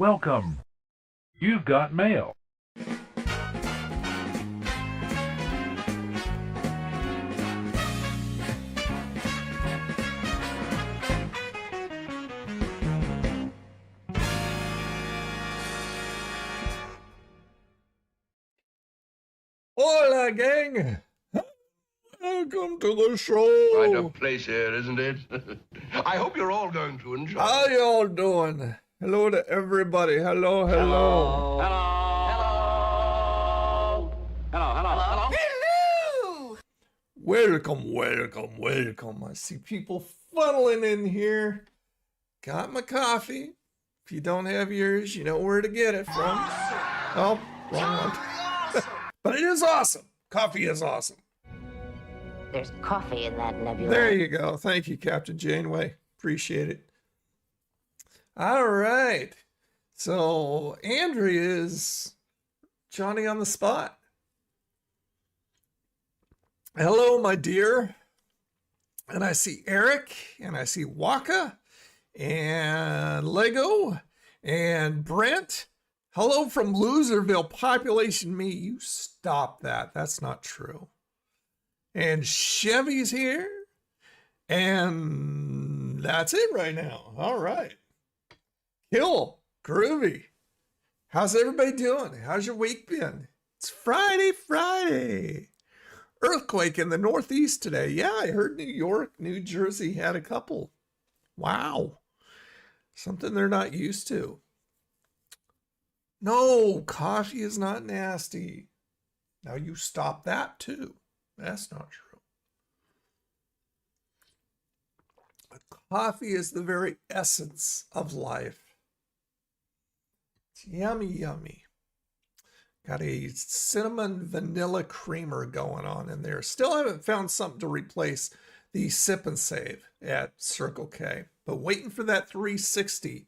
Welcome. You've got mail. Hola, gang. Welcome to the show. Quite a place here, isn't it? I hope you're all going to enjoy it. How y'all doing? Hello to everybody. Hello, hello. Hello. Welcome, welcome, welcome. I see people funneling in here. Got my coffee. If you don't have yours, you know where to get it from. Oh, wrong one. But it is awesome. Coffee is awesome. There's coffee in that nebula. There you go. Thank you, Captain Janeway. Appreciate it. All right. So Andrea is Johnny on the spot. Hello, my dear. And I see Eric, and I see Waka, and Lego, and Brent. Hello from Loserville, population me. You stop that. That's not true. And Chevy's here. And that's it right now. All right. Kill. Groovy. How's everybody doing? How's your week been? It's Friday. Earthquake in the Northeast today. Yeah, I heard New York, New Jersey had a couple. Wow. Something they're not used to. No, coffee is not nasty. Now you stop that too. That's not true. Coffee is the very essence of life. It's yummy, yummy. Got a cinnamon vanilla creamer going on in there. Still haven't found something to replace the Sip and Save at Circle K, but waiting for that 360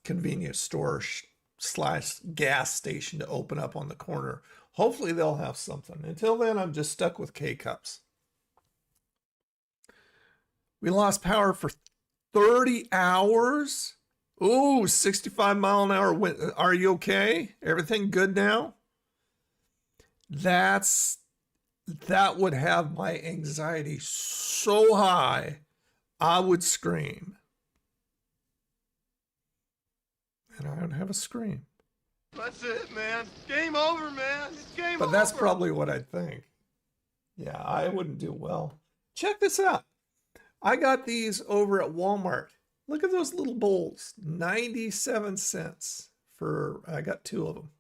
convenience store / gas station to open up on the corner. Hopefully they'll have something. Until then, I'm just stuck with K-Cups. We lost power for 30 hours. Ooh, 65 mile an hour wind. Are you okay? Everything good now? That would have my anxiety so high, I would scream. And I don't have a scream. That's it, man. Game over, man. It's game over. But that's probably what I'd think. Yeah, I wouldn't do well. Check this out. I got these over at Walmart. Look at those little bowls. 97 cents for, I got 2 of them.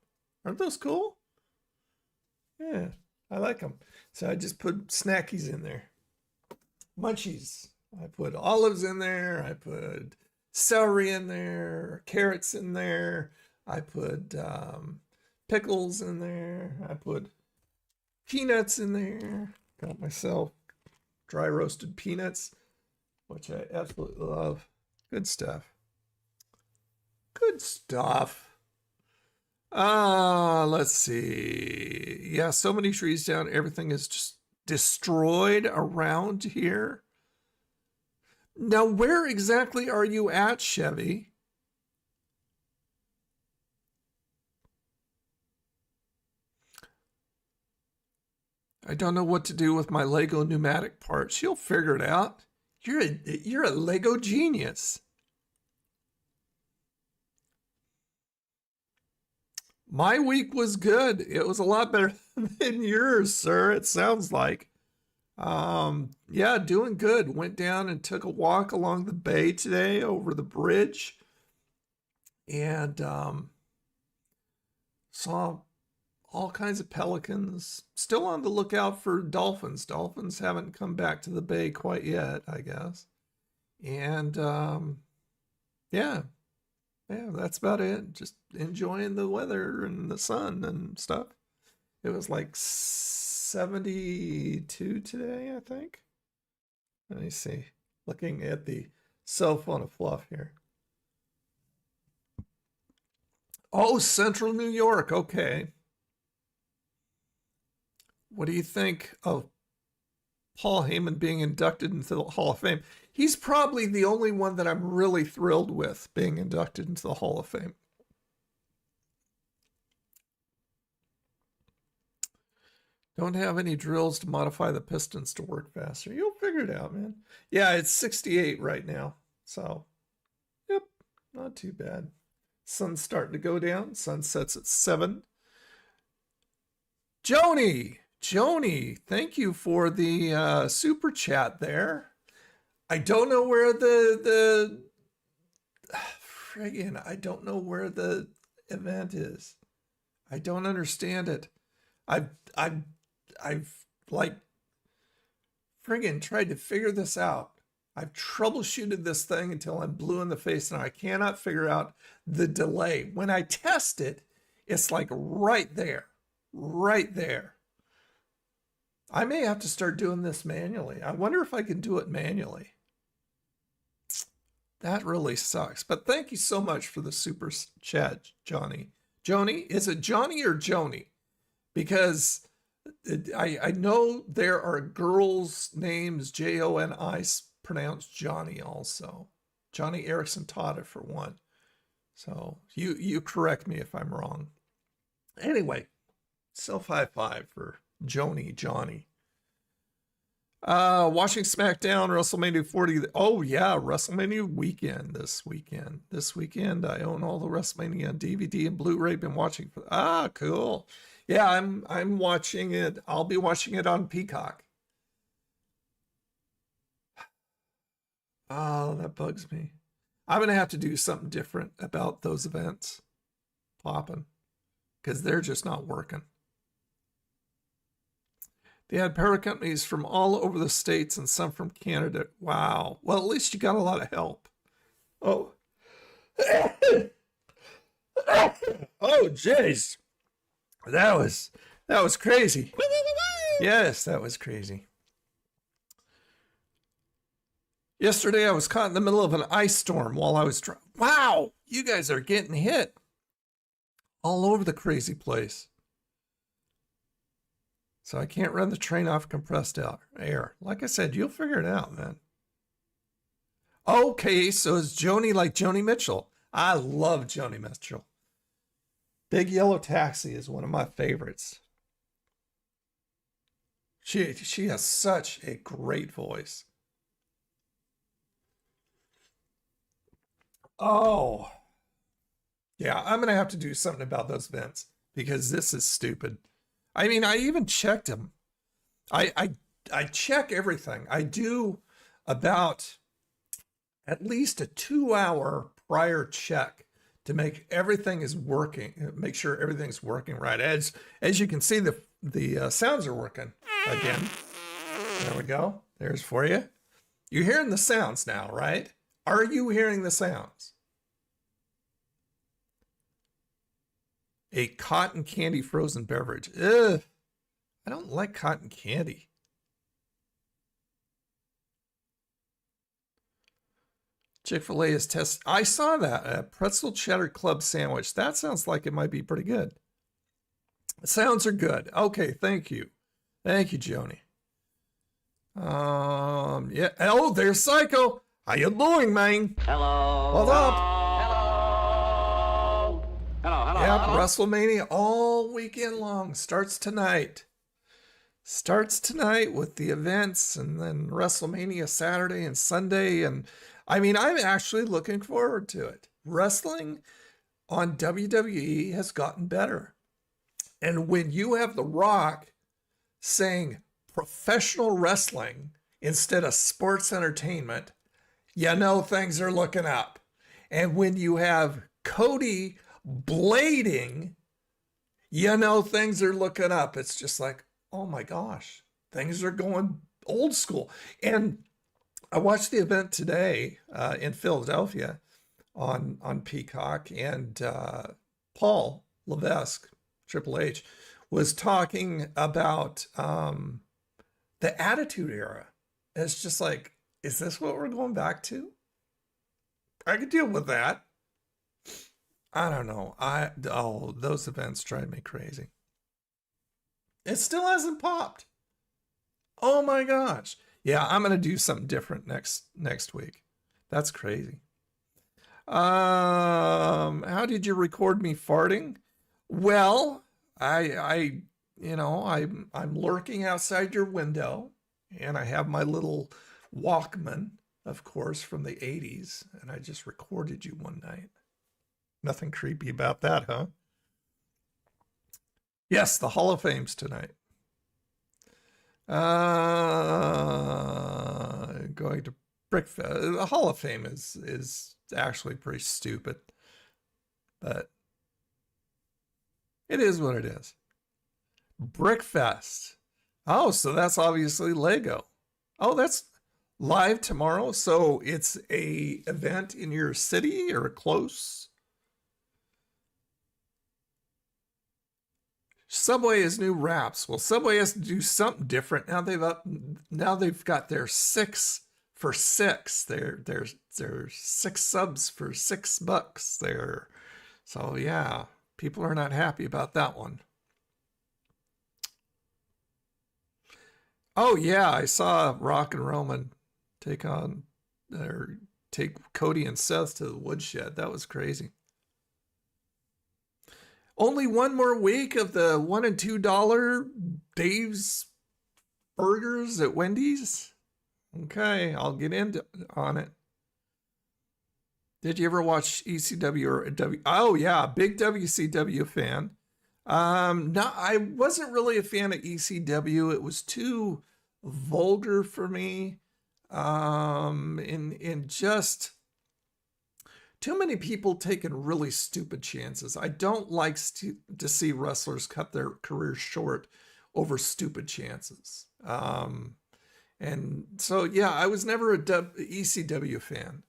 Aren't those cool? Yeah, I like them. So I just put snackies in there. Munchies. I put olives in there. I put celery in there. Carrots in there. I put pickles in there. I put peanuts in there. Got myself dry roasted peanuts, which I absolutely love. Good stuff. Good stuff. Let's see. Yeah, so many trees down. Everything is just destroyed around here. Now, where exactly are you at, Chevy? I don't know what to do with my Lego pneumatic parts. You'll figure it out. You're a Lego genius. My week was good. It was a lot better than yours, sir. It sounds like. Yeah, doing good. Went down and took a walk along the bay today over the bridge. And saw all kinds of pelicans. Still on the lookout for dolphins. Dolphins haven't come back to the bay quite yet, I guess. And yeah, that's about it. Just enjoying the weather and the sun and stuff. It was like 72 today, I think. Let me see. Looking at the cell phone of fluff here. Oh, Central New York. Okay. What do you think of Paul Heyman being inducted into the Hall of Fame. He's probably the only one that I'm really thrilled with being inducted into the Hall of Fame. Don't have any drills to modify the pistons to work faster. You'll figure it out, man. Yeah, it's 68 right now. So, yep, not too bad. Sun's starting to go down. Sun sets at 7. Joni, thank you for the super chat there. I don't know where I don't know where the event is. I don't understand it. I've like friggin' tried to figure this out. I've troubleshooted this thing until I'm blue in the face, and I cannot figure out the delay. When I test it, it's like right there. I may have to start doing this manually. I wonder if I can do it manually. That really sucks. But thank you so much for the super chat, Johnny. Joni, is it Johnny or Joni? Because I know there are girls' names, Joni, pronounced Johnny also. Johnny Erickson taught it for one. So you correct me if I'm wrong. Anyway, self high five for Johnny. Watching SmackDown, WrestleMania 40. Oh yeah, WrestleMania weekend this weekend. This weekend I own all the WrestleMania on DVD and Blu-ray. Been watching for cool. Yeah, I'm watching it. I'll be watching it on Peacock. Oh, that bugs me. I'm gonna have to do something different about those events popping, because they're just not working. They had power companies from all over the States and some from Canada. Wow. Well, at least you got a lot of help. Oh. Oh, jeez. That was crazy. Yes, that was crazy. Yesterday, I was caught in the middle of an ice storm while I was driving. Wow, you guys are getting hit all over the crazy place. So I can't run the train off compressed air. Like I said, you'll figure it out, man. Okay, so is Joni like Joni Mitchell? I love Joni Mitchell. Big Yellow Taxi is one of my favorites. She has such a great voice. Oh. Yeah, I'm going to have to do something about those vents because this is stupid. I mean, I even checked them. I check everything. I do about at least a 2-hour prior check to make everything is working, make sure everything's working right. As you can see, the sounds are working again. There we go. There's for you. You're hearing the sounds now, right? Are you hearing the sounds? A cotton candy frozen beverage. Ugh. I don't like cotton candy. Chick-fil-A is test. I saw that. A pretzel cheddar club sandwich. That sounds like it might be pretty good. Sounds are good. Okay, thank you. Thank you, Joni. Yeah. Oh, there's Psycho. How you doing, man? Hello. What's up? Hello. Yep, WrestleMania all weekend long. Starts tonight. Starts tonight with the events, and then WrestleMania Saturday and Sunday. And I mean, I'm actually looking forward to it. Wrestling on WWE has gotten better. And when you have The Rock saying professional wrestling instead of sports entertainment, you know things are looking up. And when you have Cody blading, you know things are looking up. It's just like, oh my gosh, things are going old school. And I watched the event today in Philadelphia on Peacock, and Paul Levesque, Triple H, was talking about the Attitude Era. And it's just like, is this what we're going back to? I could deal with that. I don't know. Those events drive me crazy. It still hasn't popped. Oh my gosh. Yeah, I'm gonna do something different next week. That's crazy. How did you record me farting? Well, I'm lurking outside your window, and I have my little Walkman, of course, from the 80s, and I just recorded you one night. Nothing creepy about that, huh? Yes, the Hall of Fame's tonight. Going to Brickfest. The Hall of Fame is actually pretty stupid, but it is what it is. Brickfest. Oh, so that's obviously Lego. Oh, that's live tomorrow. So it's a event in your city or close. Subway has new wraps. Well, Subway has to do something different. Now they've got their 6 for $6. There's 6 subs for $6 there. So yeah, people are not happy about that one. Oh yeah, I saw Rock and Roman take Cody and Seth to the woodshed. That was crazy. Only one more week of the $1 and $2 Dave's burgers at Wendy's. Okay, I'll get on it. Did you ever watch ECW or W? Oh yeah, big WCW fan. No, I wasn't really a fan of ECW. It was too vulgar for me. And just too many people taking really stupid chances. I don't like to see wrestlers cut their careers short over stupid chances. And so, yeah, I was never a ECW fan.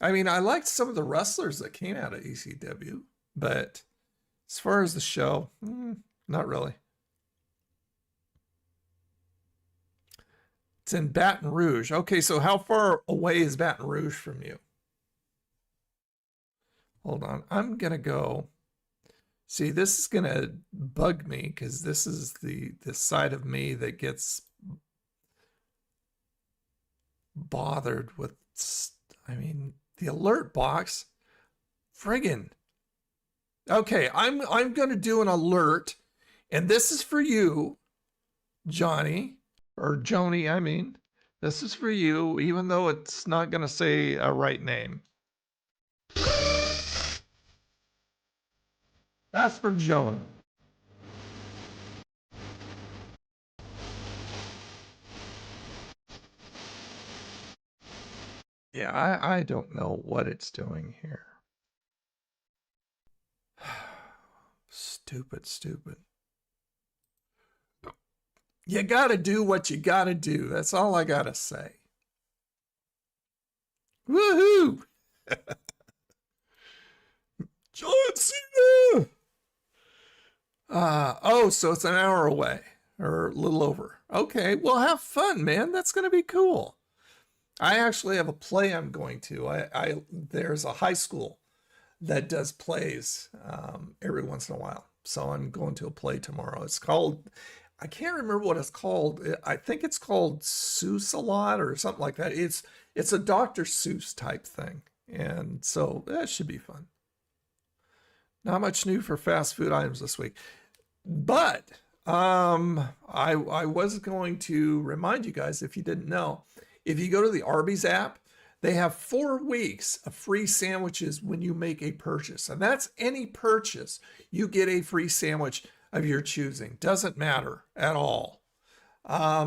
I mean, I liked some of the wrestlers that came out of ECW, but as far as the show, not really. It's in Baton Rouge. Okay, so how far away is Baton Rouge from you? Hold on. I'm going to go. See, this is going to bug me because this is the side of me that gets bothered with, I mean, the alert box. Friggin'. Okay, I'm going to do an alert, and this is for you, Johnny. Or Joni, I mean. This is for you, even though it's not going to say a right name. That's for Joan. Yeah, I don't know what it's doing here. Stupid. You got to do what you got to do. That's all I got to say. Woohoo! John Cena! Oh, so it's an hour away or a little over. Okay, well, have fun, man. That's going to be cool. I actually have a play I'm going to. There's a high school that does plays every once in a while. So I'm going to a play tomorrow. It's called, I can't remember what it's called. I think it's called Seuss a lot or something like that. It's a Dr. Seuss type thing. And so that should be fun. Not much new for fast food items this week. But I was going to remind you guys, if you didn't know, if you go to the Arby's app, they have 4 weeks of free sandwiches when you make a purchase. And that's any purchase. You get a free sandwich of your choosing. Doesn't matter at all.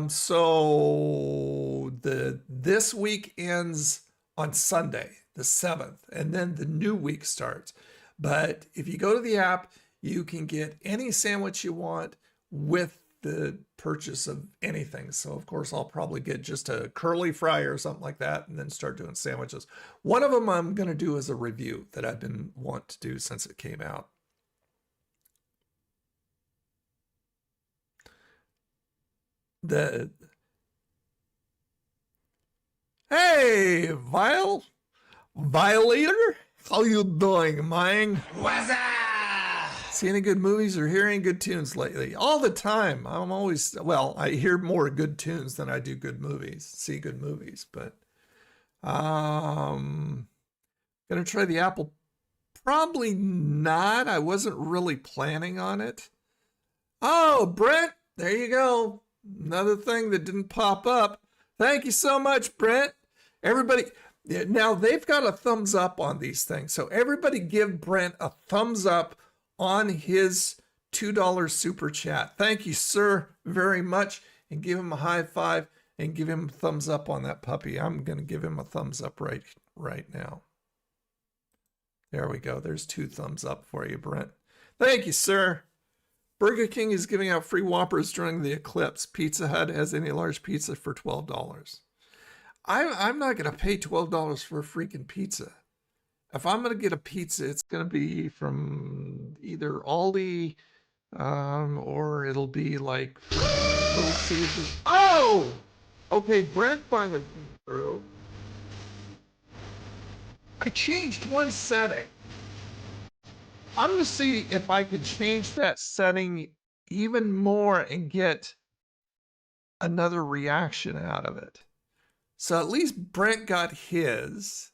So this week ends on Sunday, the 7th, and then the new week starts. But if you go to the app, you can get any sandwich you want with the purchase of anything. So of course I'll probably get just a curly fry or something like that and then start doing sandwiches. One of them I'm going to do as a review that I've been wanting to do since it came out. Hey, Violator, how you doing, man? What's up? See any good movies or hear any good tunes lately? All the time. I'm always, well, I hear more good tunes than I do good movies, see good movies, but gonna try the Apple. Probably not. I wasn't really planning on it. Oh, Brent, there you go. Another thing that didn't pop up. Thank you so much, Brent. Everybody, now they've got a thumbs up on these things. So everybody give Brent a thumbs up on his $2 super chat. Thank you, sir, very much. And give him a high five and give him a thumbs up on that puppy. I'm going to give him a thumbs up right now. There we go. There's 2 thumbs up for you, Brent. Thank you, sir. Burger King is giving out free Whoppers during the eclipse. Pizza Hut has any large pizza for $12. I'm not going to pay $12 for a freaking pizza. If I'm going to get a pizza, it's going to be from either Aldi or it'll be like Little Caesars. Oh! Okay, Brent finally came through. I changed one setting. I'm going to see if I could change that setting even more and get another reaction out of it. So at least Brent got his.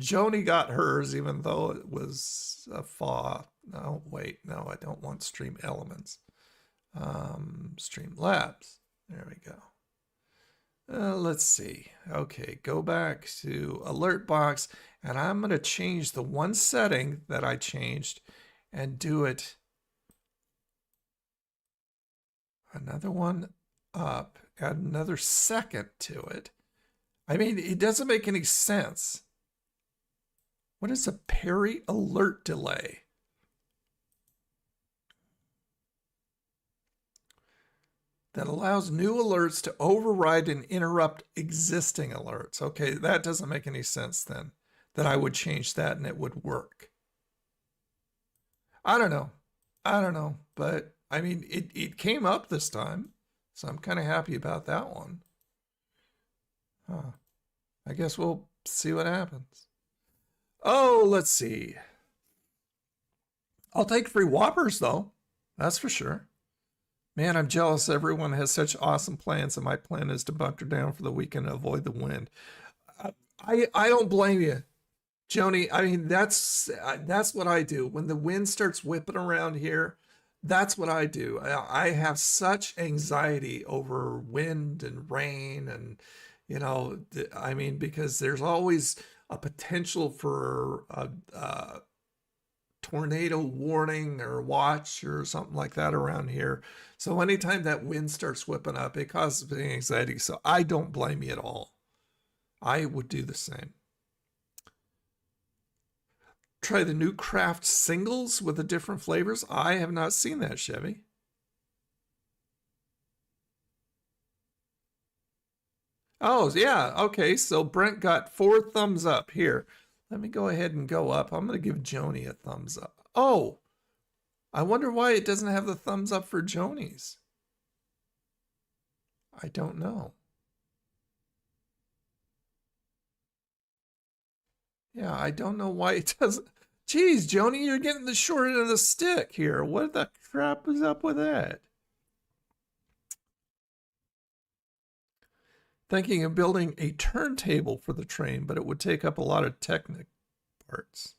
Joni got hers, even though it was a flaw. No, wait, no, I don't want Stream Elements. Stream Labs. There we go. Let's see. Okay, go back to Alert Box, and I'm going to change the one setting that I changed and do it another one up, add another second to it. I mean, it doesn't make any sense. What is a Perry alert delay? That allows new alerts to override and interrupt existing alerts. Okay, that doesn't make any sense then, that I would change that and it would work. I don't know, but I mean, it came up this time, so I'm kind of happy about that one. I guess we'll see what happens. Oh, let's see. I'll take free Whoppers though, that's for sure. Man, I'm jealous everyone has such awesome plans, and my plan is to bunker down for the weekend and avoid the wind. I don't blame you, Joni. I mean, that's what I do. When the wind starts whipping around here, that's what I do. I have such anxiety over wind and rain and, you know, I mean, because there's always a potential for a tornado warning or watch or something like that around here. So anytime that wind starts whipping up, it causes me anxiety. So I don't blame you at all. I would do the same. Try the new craft singles with the different flavors. I have not seen that, Chevy. Oh, yeah. Okay. So Brent got 4 thumbs up here. Let me go ahead and go up. I'm going to give Joni a thumbs up. Oh, I wonder why it doesn't have the thumbs up for Joni's. I don't know. Yeah, I don't know why it doesn't. Geez, Joni, you're getting the short end of the stick here. What the crap is up with that? Thinking of building a turntable for the train, but it would take up a lot of technical parts.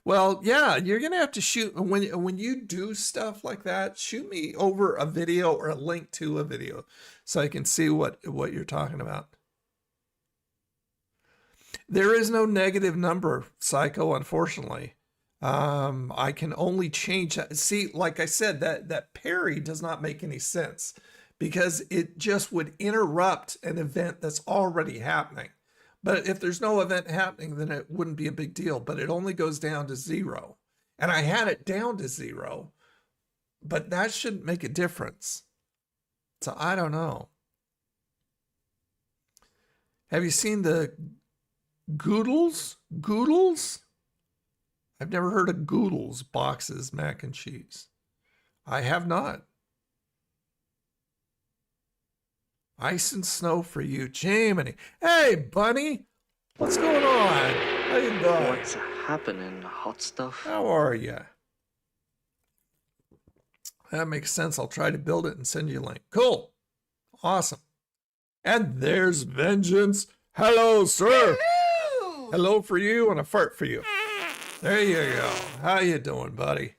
Well, yeah, you're going to have to shoot, when you do stuff like that, shoot me over a video or a link to a video so I can see what you're talking about. There is no negative number, Psycho, unfortunately. I can only change that. See, like I said, that parry does not make any sense because it just would interrupt an event that's already happening. But if there's no event happening, then it wouldn't be a big deal. But it only goes down to 0. And I had it down to 0. But that shouldn't make a difference. So I don't know. Have you seen the Goodles? Goodles? I've never heard of Goodles boxes mac and cheese. I have not. Ice and snow for you, Jamie. Hey, Bunny. What's going on? How you doing? What's happening, hot stuff? How are you? That makes sense. I'll try to build it and send you a link. Cool. Awesome. And there's Vengeance. Hello, sir. Hello. Hello for you and a fart for you. There you go. How you doing, buddy?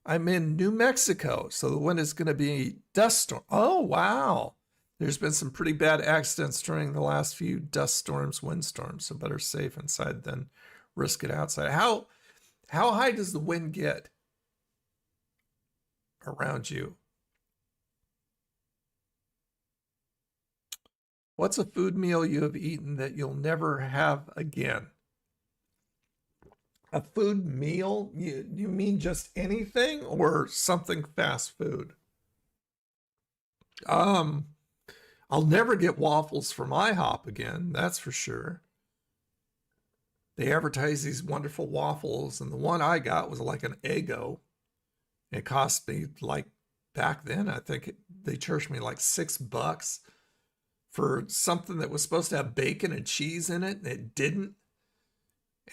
I'm in New Mexico, so the wind is going to be dust storm. Oh, wow. There's been some pretty bad accidents during the last few dust storms, windstorms, so better safe inside than risk it outside. How high does the wind get around you? What's a food meal you have eaten that you'll never have again? A food meal? You mean just anything or something fast food? I'll never get waffles from IHOP again, that's for sure. They advertise these wonderful waffles, and the one I got was like an Eggo. It cost me, like, back then, I think they charged me like $6 for something that was supposed to have bacon and cheese in it, and it didn't.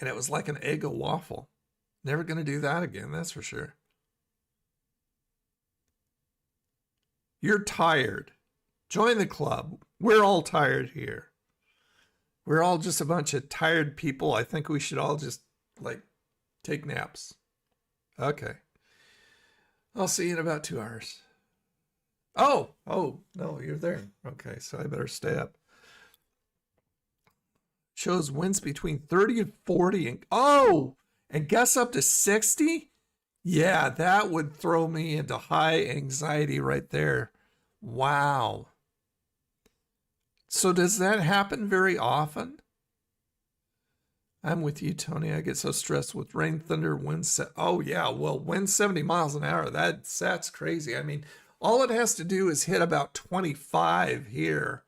And it was like an Eggo waffle. Never going to do that again, that's for sure. You're tired. Join the club. We're all tired here. We're all just a bunch of tired people. I think we should all just, like, take naps. Okay. I'll see you in about 2 hours. Oh, no, you're there. Okay, so I better stay up. Shows winds between 30 and 40. And guess up to 60? Yeah, that would throw me into high anxiety right there. Wow. So does that happen very often? I'm with you, Tony. I get so stressed with rain, thunder, wind. Oh, yeah. Well, wind 70 miles an hour. That's crazy. I mean, all it has to do is hit about 25 here.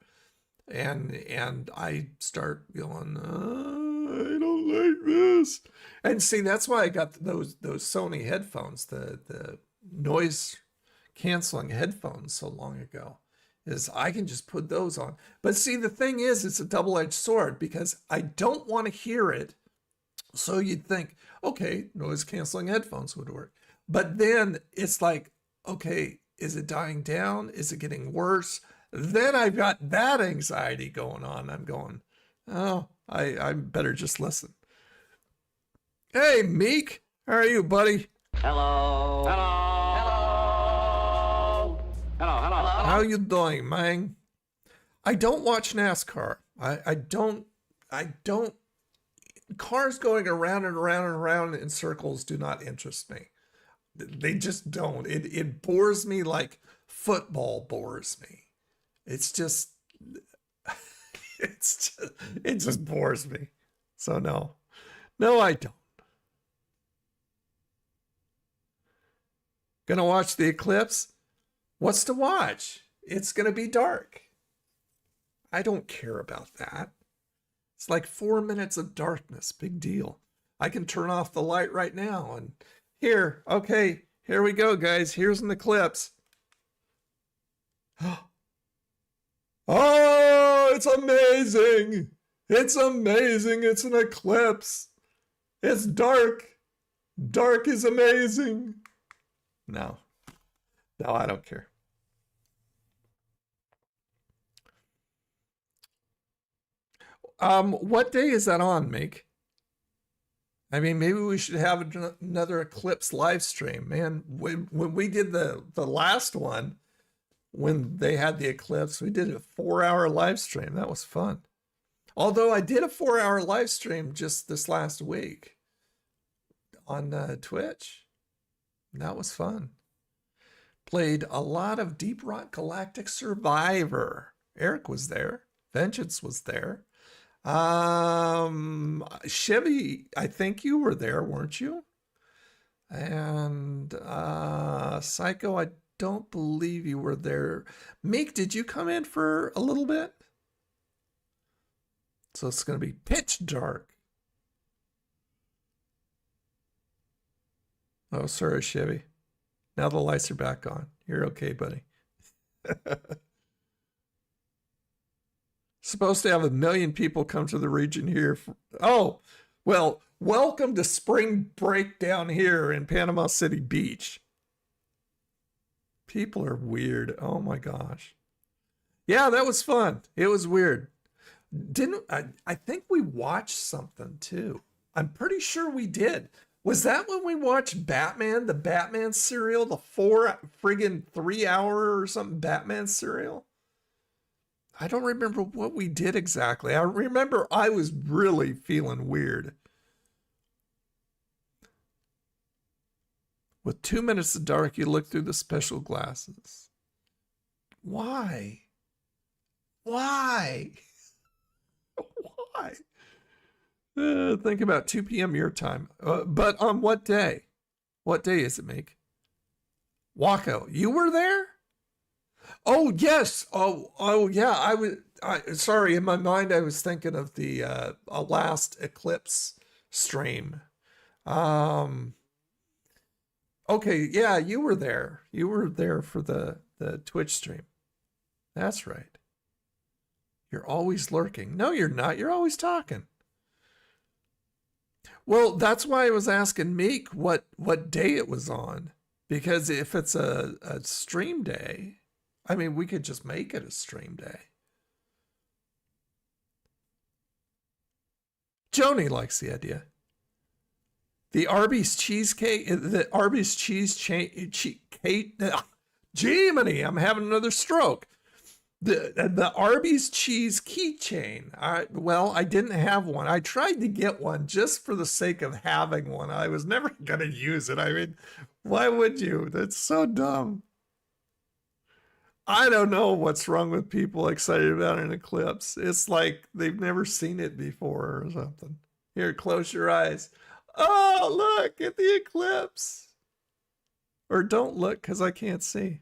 And I start going, I don't like this. And see, that's why I got those Sony headphones, the noise canceling headphones so long ago. Is I can just put those on. But see, the thing is, it's a double-edged sword because I don't want to hear it. So you'd think, okay, noise-canceling headphones would work. But then it's like, okay, is it dying down? Is it getting worse? Then I've got that anxiety going on. I'm going, oh, I better just listen. Hey, Meek, how are you, buddy? Hello. Hello. Hello. Hello. How you doing, man? I don't watch NASCAR. I don't. Cars going around and around and around in circles do not interest me. They just don't. It bores me like football bores me. It just bores me. So no, I don't. Gonna watch the eclipse? What's to watch? It's gonna be dark. I don't care about that. It's like 4 minutes of darkness. Big deal. I can turn off the light right now. And here, okay, here we go, guys. Here's an eclipse. Oh, it's amazing. It's amazing. It's an eclipse. It's dark. Dark is amazing. No, I don't care. What day is that on, Meek? I mean, maybe we should have another eclipse live stream, man. When we did the last one, when they had the eclipse, we did a 4-hour live stream. That was fun. Although I did a 4-hour live stream just this last week on Twitch. That was fun. Played a lot of Deep Rock Galactic Survivor. Eric was there. Vengeance was there. Chevy, I think you were there, weren't you? And Psycho, I don't believe you were there. Meek, did you come in for a little bit? So it's going to be pitch dark. Oh, sorry, Chevy. Now the lights are back on. You're okay, buddy. Supposed to have 1 million people come to the region here. Oh, well, welcome to spring break down here in Panama City Beach. People are weird. Oh my gosh. Yeah, that was fun. It was weird. I think we watched something too. I'm pretty sure we did. Was that when we watched Batman, the Batman serial, the 3 hour or something Batman serial? I don't remember what we did exactly. I remember I was really feeling weird. With 2 minutes of dark, you look through the special glasses. Why? Why? Why? Think about 2 p.m. your time. But on what day? What day is it, Meek? Wacko, you were there? Oh, yes. Oh, yeah. Sorry, in my mind, I was thinking of the last eclipse stream. Okay, yeah, you were there. You were there for the Twitch stream. That's right. You're always lurking. No, you're not. You're always talking. Well, that's why I was asking Meek what day it was on. Because if it's a stream day, I mean, we could just make it a stream day. Joni likes the idea. The Arby's cheesecake, the Arby's cheesecake, Jiminy, I'm having another stroke. The Arby's cheese keychain. I didn't have one. I tried to get one just for the sake of having one. I was never going to use it. I mean, why would you? That's so dumb. I don't know what's wrong with people excited about an eclipse. It's like they've never seen it before or something. Here, close your eyes. Oh, look at the eclipse. Or don't look because I can't see.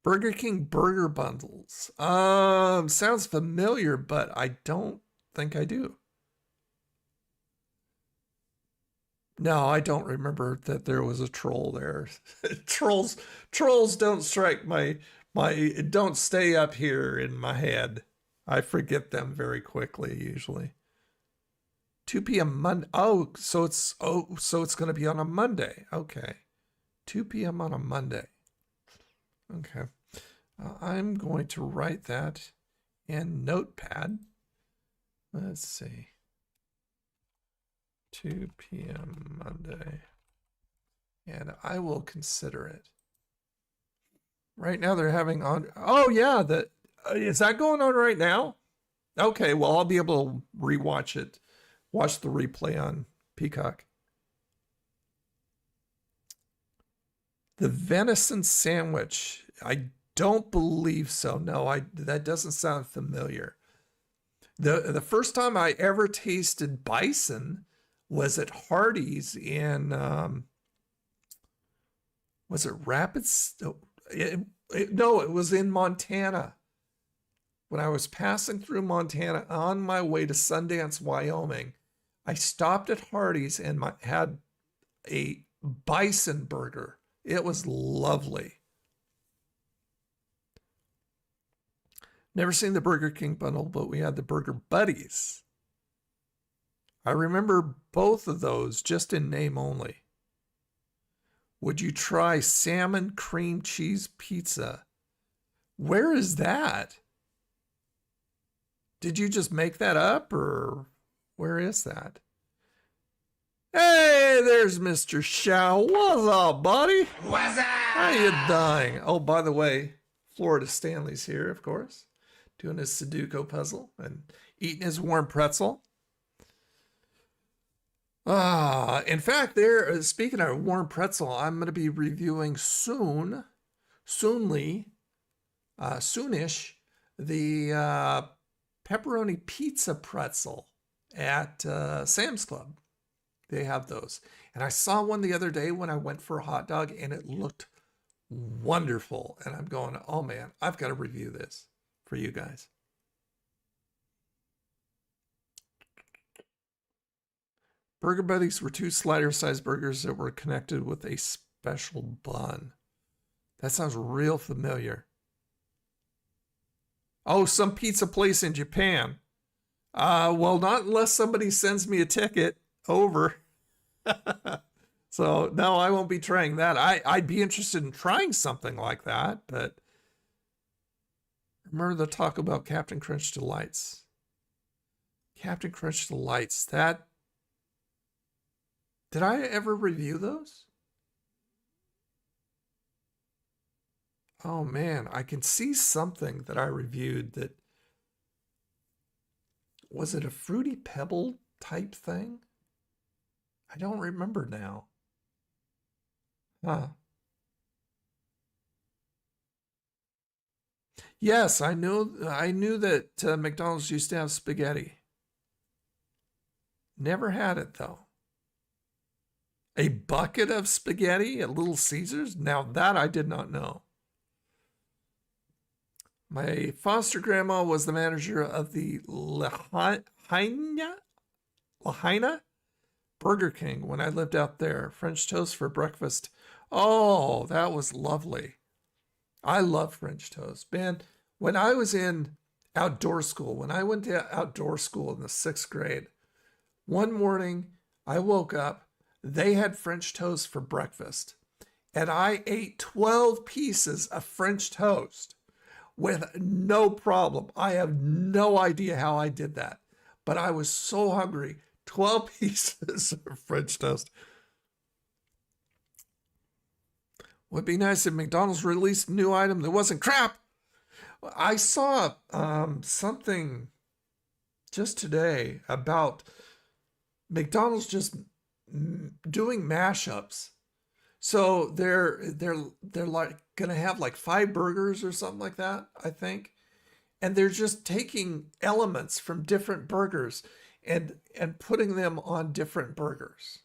Burger King burger bundles. Sounds familiar, but I don't think I do. No, I don't remember that there was a troll there. Trolls don't strike my don't stay up here in my head. I forget them very quickly usually. 2 p.m. Monday. So it's going to be on a Monday. Okay. 2 p.m. on a Monday. Okay. I'm going to write that in Notepad. Let's see. 2 p.m. Monday. And I will consider it. Right now they're having on. Oh, yeah. Is that going on right now? Okay. Well, I'll be able to rewatch it. Watch the replay on Peacock. The venison sandwich. I don't believe so. No, that doesn't sound familiar. The first time I ever tasted bison was at Hardee's in, was it Rapids? No, it was in Montana. When I was passing through Montana on my way to Sundance, Wyoming, I stopped at Hardee's and had a bison burger. It was lovely. Never seen the Burger King bundle, but we had the Burger Buddies. I remember both of those just in name only. Would you try salmon cream cheese pizza? Where is that? Did you just make that up, or where is that? Hey, there's Mr. Shaw. What's up, buddy? What's up? How you doing? Oh, by the way, Florida Stanley's here, of course, doing his Sudoku puzzle and eating his warm pretzel. In fact, speaking of warm pretzel, I'm going to be reviewing soonish, the pepperoni pizza pretzel at Sam's Club. They have those. And I saw one the other day when I went for a hot dog, and it looked wonderful. And I'm going, oh man, I've got to review this for you guys. Burger Buddies were 2 slider-sized burgers that were connected with a special bun. That sounds real familiar. Oh, some pizza place in Japan. Well, not unless somebody sends me a ticket over. So no, I won't be trying that. I'd be interested in trying something like that, but remember the talk about Captain Crunch Delights. Captain Crunch Delights, that, did I ever review those? Oh man, I can see something that I reviewed that, was it a Fruity Pebble type thing? I don't remember now. Huh. Yes, I knew that McDonald's used to have spaghetti. Never had it though. A bucket of spaghetti at Little Caesars? Now that I did not know. My foster grandma was the manager of the Lahaina Burger King when I lived out there. French toast for breakfast. Oh, that was lovely. I love French toast. Man, when I was in outdoor school, when I went to outdoor school in the 6th grade, one morning I woke up, they had French toast for breakfast, and I ate 12 pieces of French toast with no problem. I have no idea how I did that, but I was so hungry. 12 pieces of French toast. Would be nice if McDonald's released a new item that wasn't crap. I saw something just today about McDonald's just doing mashups. So they're like gonna have like 5 burgers or something like that, I think. And they're just taking elements from different burgers and putting them on different burgers.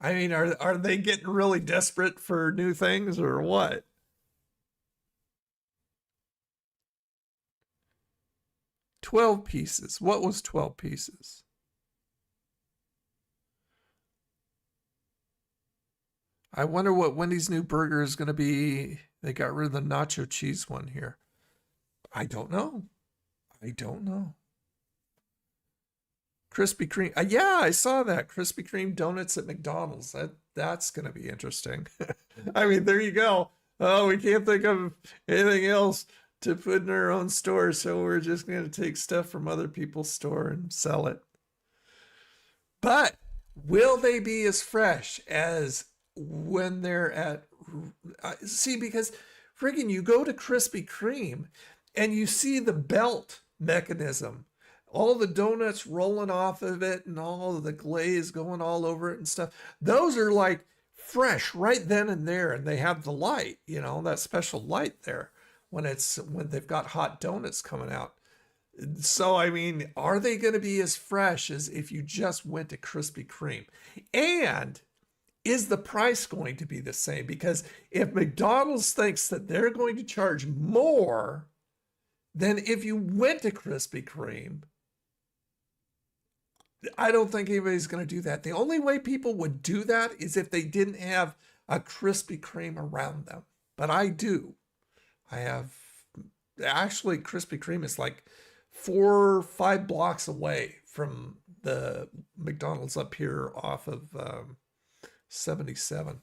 I mean, are they getting really desperate for new things or what? $12 pieces. What was 12 pieces? I wonder what Wendy's new burger is going to be. They got rid of the nacho cheese one here. I don't know. I don't know. Krispy Kreme. Yeah, I saw that. Krispy Kreme donuts at McDonald's. That's going to be interesting. I mean, there you go. Oh, we can't think of anything else to put in our own store, so we're just going to take stuff from other people's store and sell it. But will they be as fresh as when they're at... See, because friggin' you go to Krispy Kreme and you see the belt mechanism, all the donuts rolling off of it and all of the glaze going all over it and stuff. Those are like fresh right then and there, and they have the light, you know, that special light there when they've got hot donuts coming out. So, I mean, are they going to be as fresh as if you just went to Krispy Kreme? And is the price going to be the same? Because if McDonald's thinks that they're going to charge more than if you went to Krispy Kreme, I don't think anybody's going to do that. The only way people would do that is if they didn't have a Krispy Kreme around them. But I do. I have, actually, Krispy Kreme is like 4 or 5 blocks away from the McDonald's up here off of 77.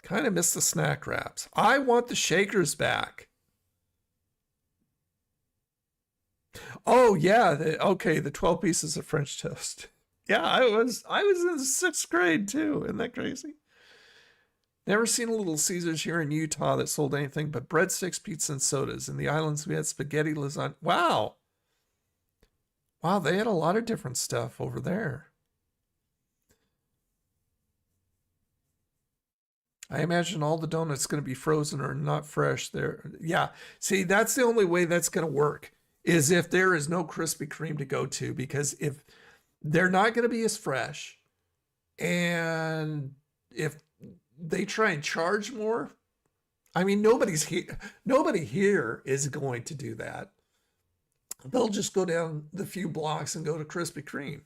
Kind of miss the snack wraps. I want the shakers back. Oh yeah, okay, the 12 pieces of French toast. Yeah, I was in the 6th grade too. Isn't that crazy? Never seen a Little Caesars here in Utah that sold anything but breadsticks, pizza, and sodas. In the islands, we had spaghetti, lasagna. Wow. Wow, they had a lot of different stuff over there. I imagine all the donuts going to be frozen or not fresh there. Yeah, see, that's the only way that's going to work, is if there is no Krispy Kreme to go to, because if they're not going to be as fresh, and if they try and charge more, I mean, nobody here is going to do that. They'll just go down the few blocks and go to Krispy Kreme.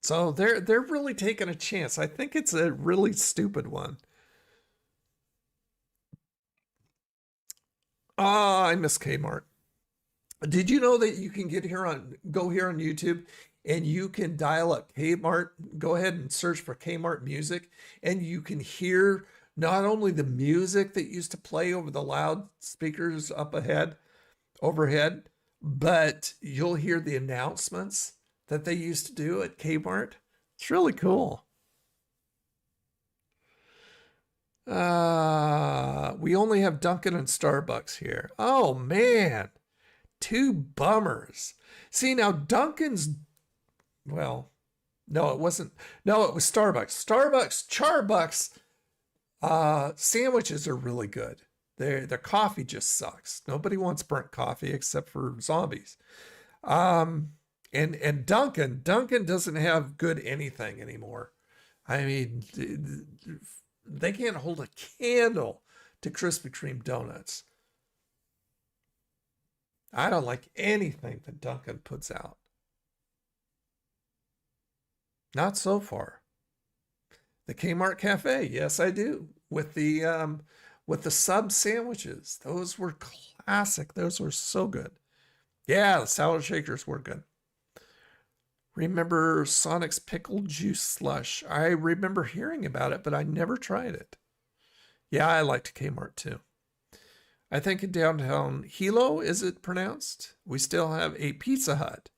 So they're really taking a chance. I think it's a really stupid one. Ah, I miss Kmart. Did you know that you can go here on YouTube and you can dial up Kmart, go ahead and search for Kmart music, and you can hear not only the music that used to play over the loudspeakers overhead, but you'll hear the announcements that they used to do at Kmart. It's really cool. We only have Dunkin' and Starbucks here. Oh man, two bummers. See, now Dunkin's, well, no, it wasn't. No, it was Starbucks. Starbucks sandwiches are really good. Their coffee just sucks. Nobody wants burnt coffee except for zombies. And Dunkin' doesn't have good anything anymore. I mean, they can't hold a candle to Krispy Kreme donuts. I don't like anything that Dunkin' puts out. Not so far. The Kmart Cafe, yes, I do. With the sub sandwiches, those were classic. Those were so good. Yeah, the salad shakers were good. Remember Sonic's pickle juice slush? I remember hearing about it, but I never tried it. Yeah, I liked Kmart too. I think in downtown Hilo, is it pronounced? We still have a Pizza Hut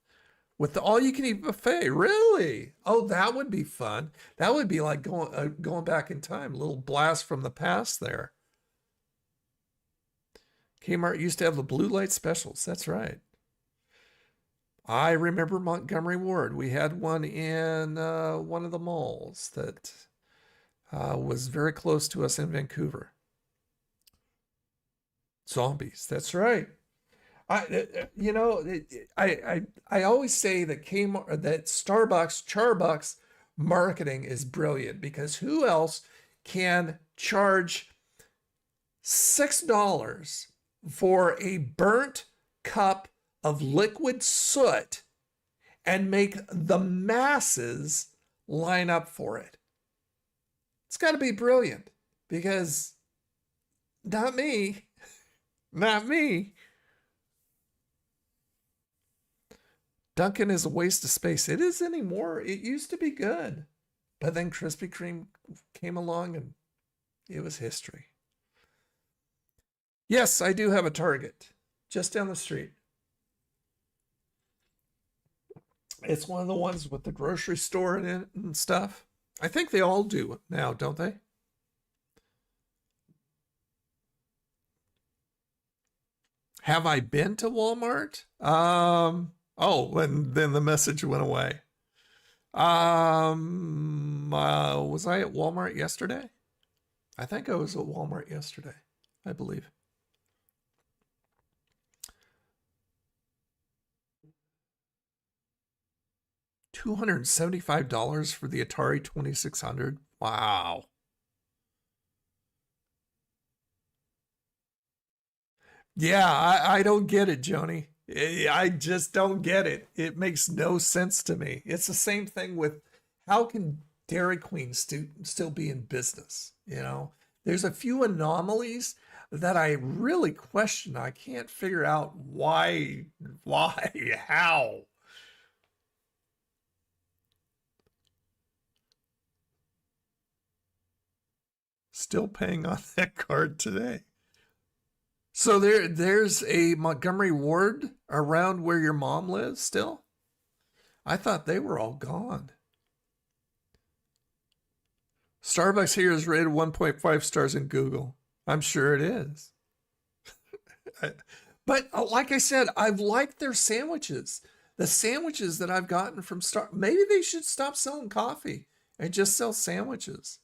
with the all-you-can-eat buffet. Really? Oh, that would be fun. That would be like going back in time. A little blast from the past there. Kmart used to have the blue light specials. That's right. I remember Montgomery Ward. We had one in one of the malls that was very close to us in Vancouver. Zombies. That's right. I always say that Starbucks marketing is brilliant, because who else can charge $6 for a burnt cup of liquid soot and make the masses line up for it? It's got to be brilliant, because not me. Dunkin' is a waste of space. It is anymore. It used to be good, but then Krispy Kreme came along and it was history. Yes, I do have a Target just down the street. It's one of the ones with the grocery store in it and stuff. I think they all do now, don't they? Have I been to Walmart? Oh, and then the message went away. Was I at Walmart yesterday? I think I was at Walmart yesterday, I believe. $275 for the Atari 2600. Wow. Yeah, I don't get it, Joni. I just don't get it. It makes no sense to me. It's the same thing with, how can Dairy Queen still be in business? You know, there's a few anomalies that I really question. I can't figure out why, how. Still paying on that card today. So there's a Montgomery Ward around where your mom lives still? I thought they were all gone. Starbucks here is rated 1.5 stars in Google. I'm sure it is. But like I said, I've liked their sandwiches. The sandwiches that I've gotten from maybe they should stop selling coffee and just sell sandwiches.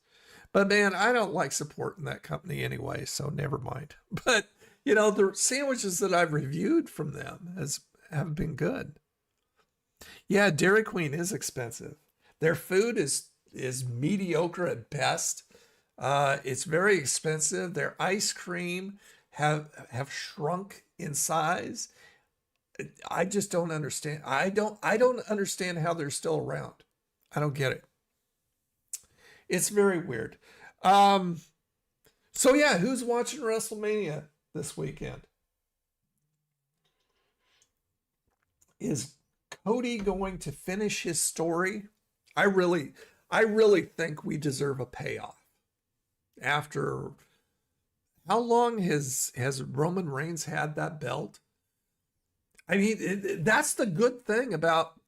But man, I don't like supporting that company anyway, so never mind. But you know, the sandwiches that I've reviewed from them have been good. Yeah, Dairy Queen is expensive. Their food is mediocre at best. It's very expensive. Their ice cream have shrunk in size. I just don't understand. I don't understand how they're still around. I don't get it. It's very weird. So yeah, who's watching WrestleMania this weekend? is Cody going to finish his story? I really think we deserve a payoff. After how long has Roman Reigns had that belt? I mean, that's the good thing about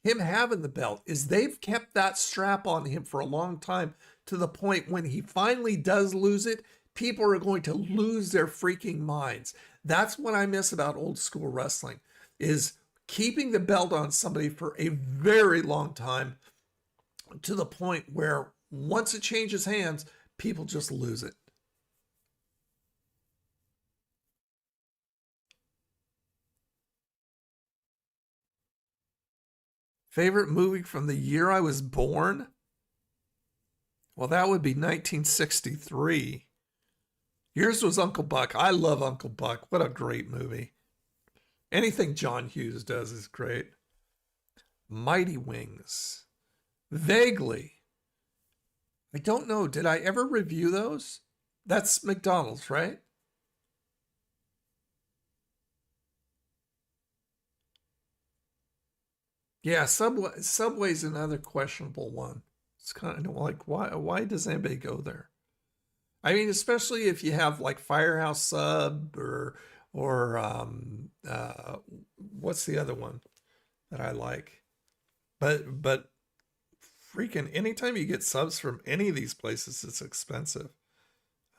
him having the belt, is they've kept that strap on him for a long time, to the point when he finally does lose it, people are going to lose their freaking minds. That's what I miss about old school wrestling, is keeping the belt on somebody for a very long time, to the point where once it changes hands, people just lose it. Favorite movie from the year I was born? Well, that would be 1963. Yours was Uncle Buck. I love Uncle Buck. What a great movie. Anything John Hughes does is great. Mighty Wings. Vaguely. I don't know. Did I ever review those? That's McDonald's, right? Yeah, Subway's another questionable one. It's kind of like, why does anybody go there? I mean, especially if you have like Firehouse Sub or what's the other one that I like? But freaking anytime you get subs from any of these places, it's expensive.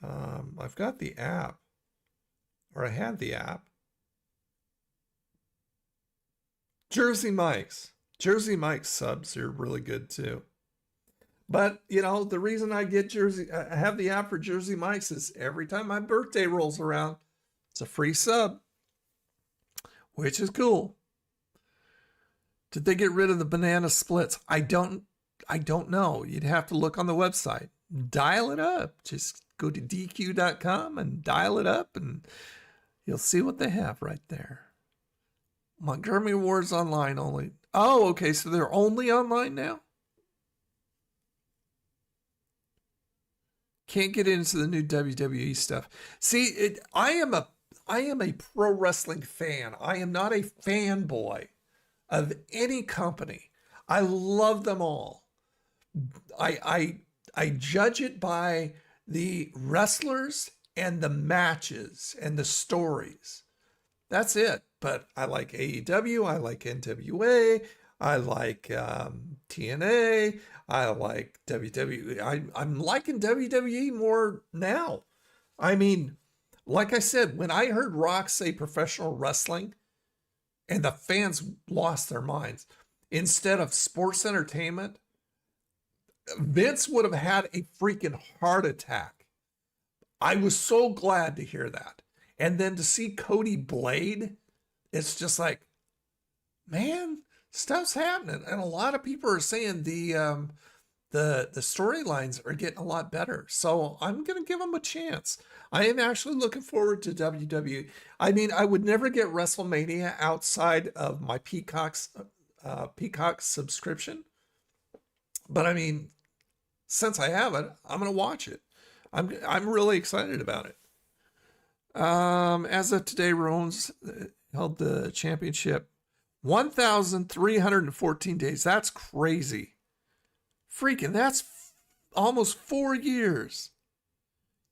I've got the app, or I had the app. Jersey Mike's subs are really good too. But, you know, the reason I have the app for Jersey Mike's is every time my birthday rolls around, it's a free sub, which is cool. Did they get rid of the banana splits? I don't know. You'd have to look on the website. Dial it up. Just go to dq.com and dial it up, and you'll see what they have right there. Montgomery Ward's online only. Oh, okay. So they're only online now? Can't get into the new WWE stuff. See, I am a pro wrestling fan. I am not a fanboy of any company. I love them all. I judge it by the wrestlers and the matches and the stories. That's it. But I like AEW. I like NWA. I like TNA. I like WWE. I'm liking WWE more now. I mean, like I said, when I heard Rock say professional wrestling and the fans lost their minds, instead of sports entertainment, Vince would have had a freaking heart attack. I was so glad to hear that. And then to see Cody Blade, it's just like, man, stuff's happening. And a lot of people are saying the storylines are getting a lot better. So I'm going to give them a chance. I am actually looking forward to WWE. I mean, I would never get WrestleMania outside of my Peacock subscription. But I mean, since I have it, I'm going to watch it. I'm really excited about it. As of today, Rowan's held the championship 1,314 days. That's crazy. Freaking, that's almost 4 years.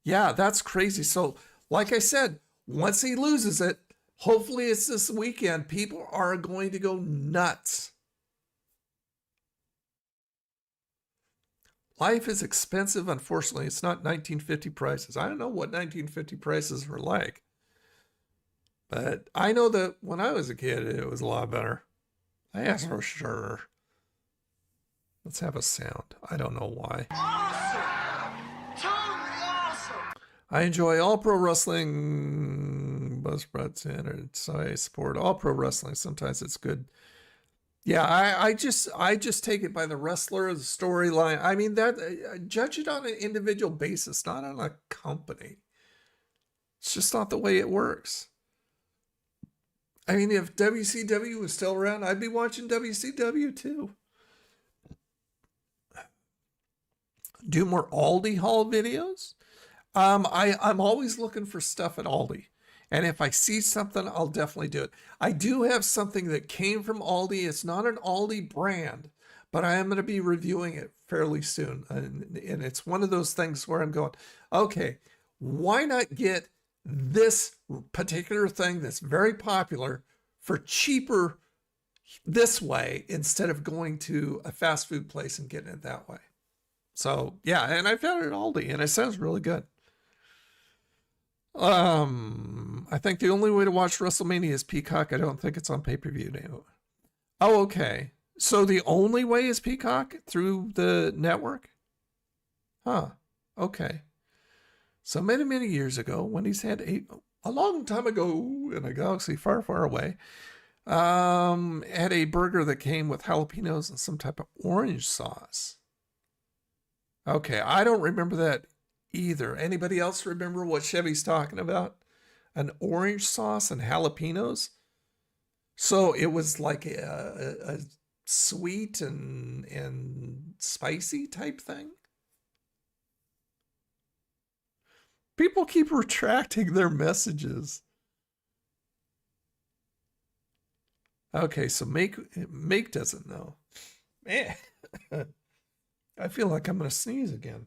Yeah, that's crazy. So, like I said, once he loses it, hopefully it's this weekend, people are going to go nuts. Life is expensive. Unfortunately, it's not 1950 prices. I don't know what 1950 prices were like. But I know that when I was a kid, it was a lot better. That's for sure. Let's have a sound. I don't know why. Awesome! Totally awesome! I enjoy all pro wrestling. Buzzsprout Standard. So I support all pro wrestling. Sometimes it's good. Yeah, I just take it by the wrestler, the storyline. I mean, that judge it on an individual basis, not on a company. It's just not the way it works. I mean, if WCW was still around, I'd be watching WCW too. Do more Aldi haul videos. I'm always looking for stuff at Aldi. And if I see something, I'll definitely do it. I do have something that came from Aldi. It's not an Aldi brand, but I am going to be reviewing it fairly soon. And it's one of those things where I'm going, okay, why not get this particular thing that's very popular for cheaper this way instead of going to a fast food place and getting it that way? So yeah, and I found it at Aldi and it sounds really good. I think the only way to watch WrestleMania is Peacock. I don't think it's on pay-per-view now. Oh, okay. So the only way is Peacock through the network? Huh. Okay. So many, many years ago, when he's had a long time ago in a galaxy far, far away, had a burger that came with jalapenos and some type of orange sauce. Okay, I don't remember that either. Anybody else remember what Chevy's talking about? An orange sauce and jalapenos? So it was like a sweet and spicy type thing? People keep retracting their messages. Okay, so Make doesn't know. Man, I feel like I'm going to sneeze again.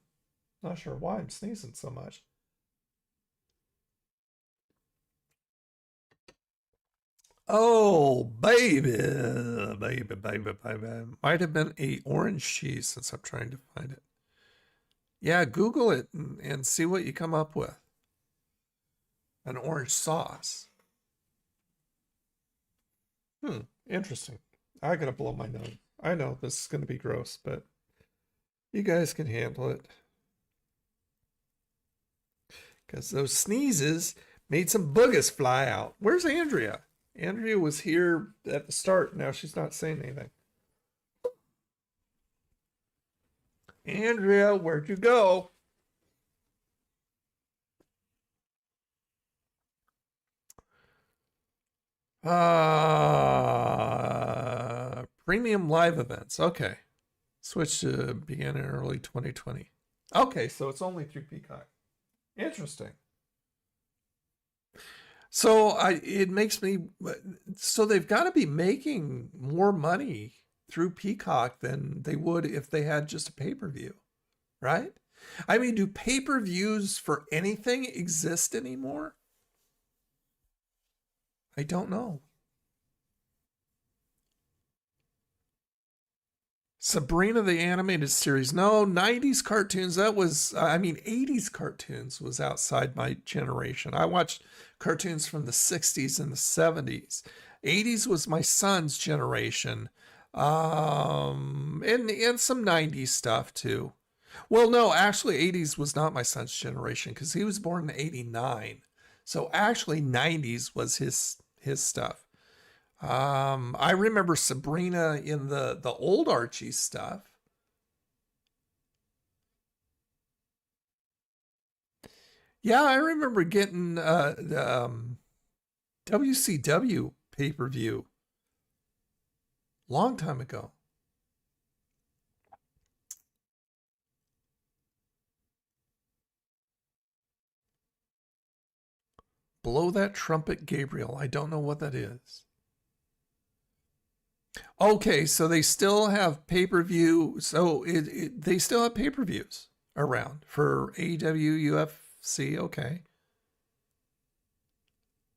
Not sure why I'm sneezing so much. Oh, baby. Might have been a orange cheese since I'm trying to find it. Yeah, Google it and see what you come up with. An orange sauce. Interesting. I gotta blow my nose. I know this is gonna be gross, but you guys can handle it. Because those sneezes made some boogers fly out. Where's Andrea? Andrea was here at the start. Now she's not saying anything. Andrea, where'd you go? Premium live events. Okay. Switch to began in early 2020. Okay, so it's only through Peacock. Interesting. So it makes me, so they've got to be making more money through Peacock than they would if they had just a pay-per-view, right? I mean, do pay-per-views for anything exist anymore? I don't know. Sabrina the Animated Series. No, 90s cartoons. That was, 80s cartoons was outside my generation. I watched cartoons from the 60s and the 70s. 80s was my son's generation. And some 90s stuff too. Well, no, actually 80s was not my son's generation because he was born in 89. So actually 90s was his stuff. I remember Sabrina in the old Archie stuff. Yeah, I remember getting the WCW pay-per-view long time ago. Blow that trumpet, Gabriel. I don't know what that is. Okay, so they still have pay-per-view. So they still have pay-per-views around for AEW, UFC. Okay.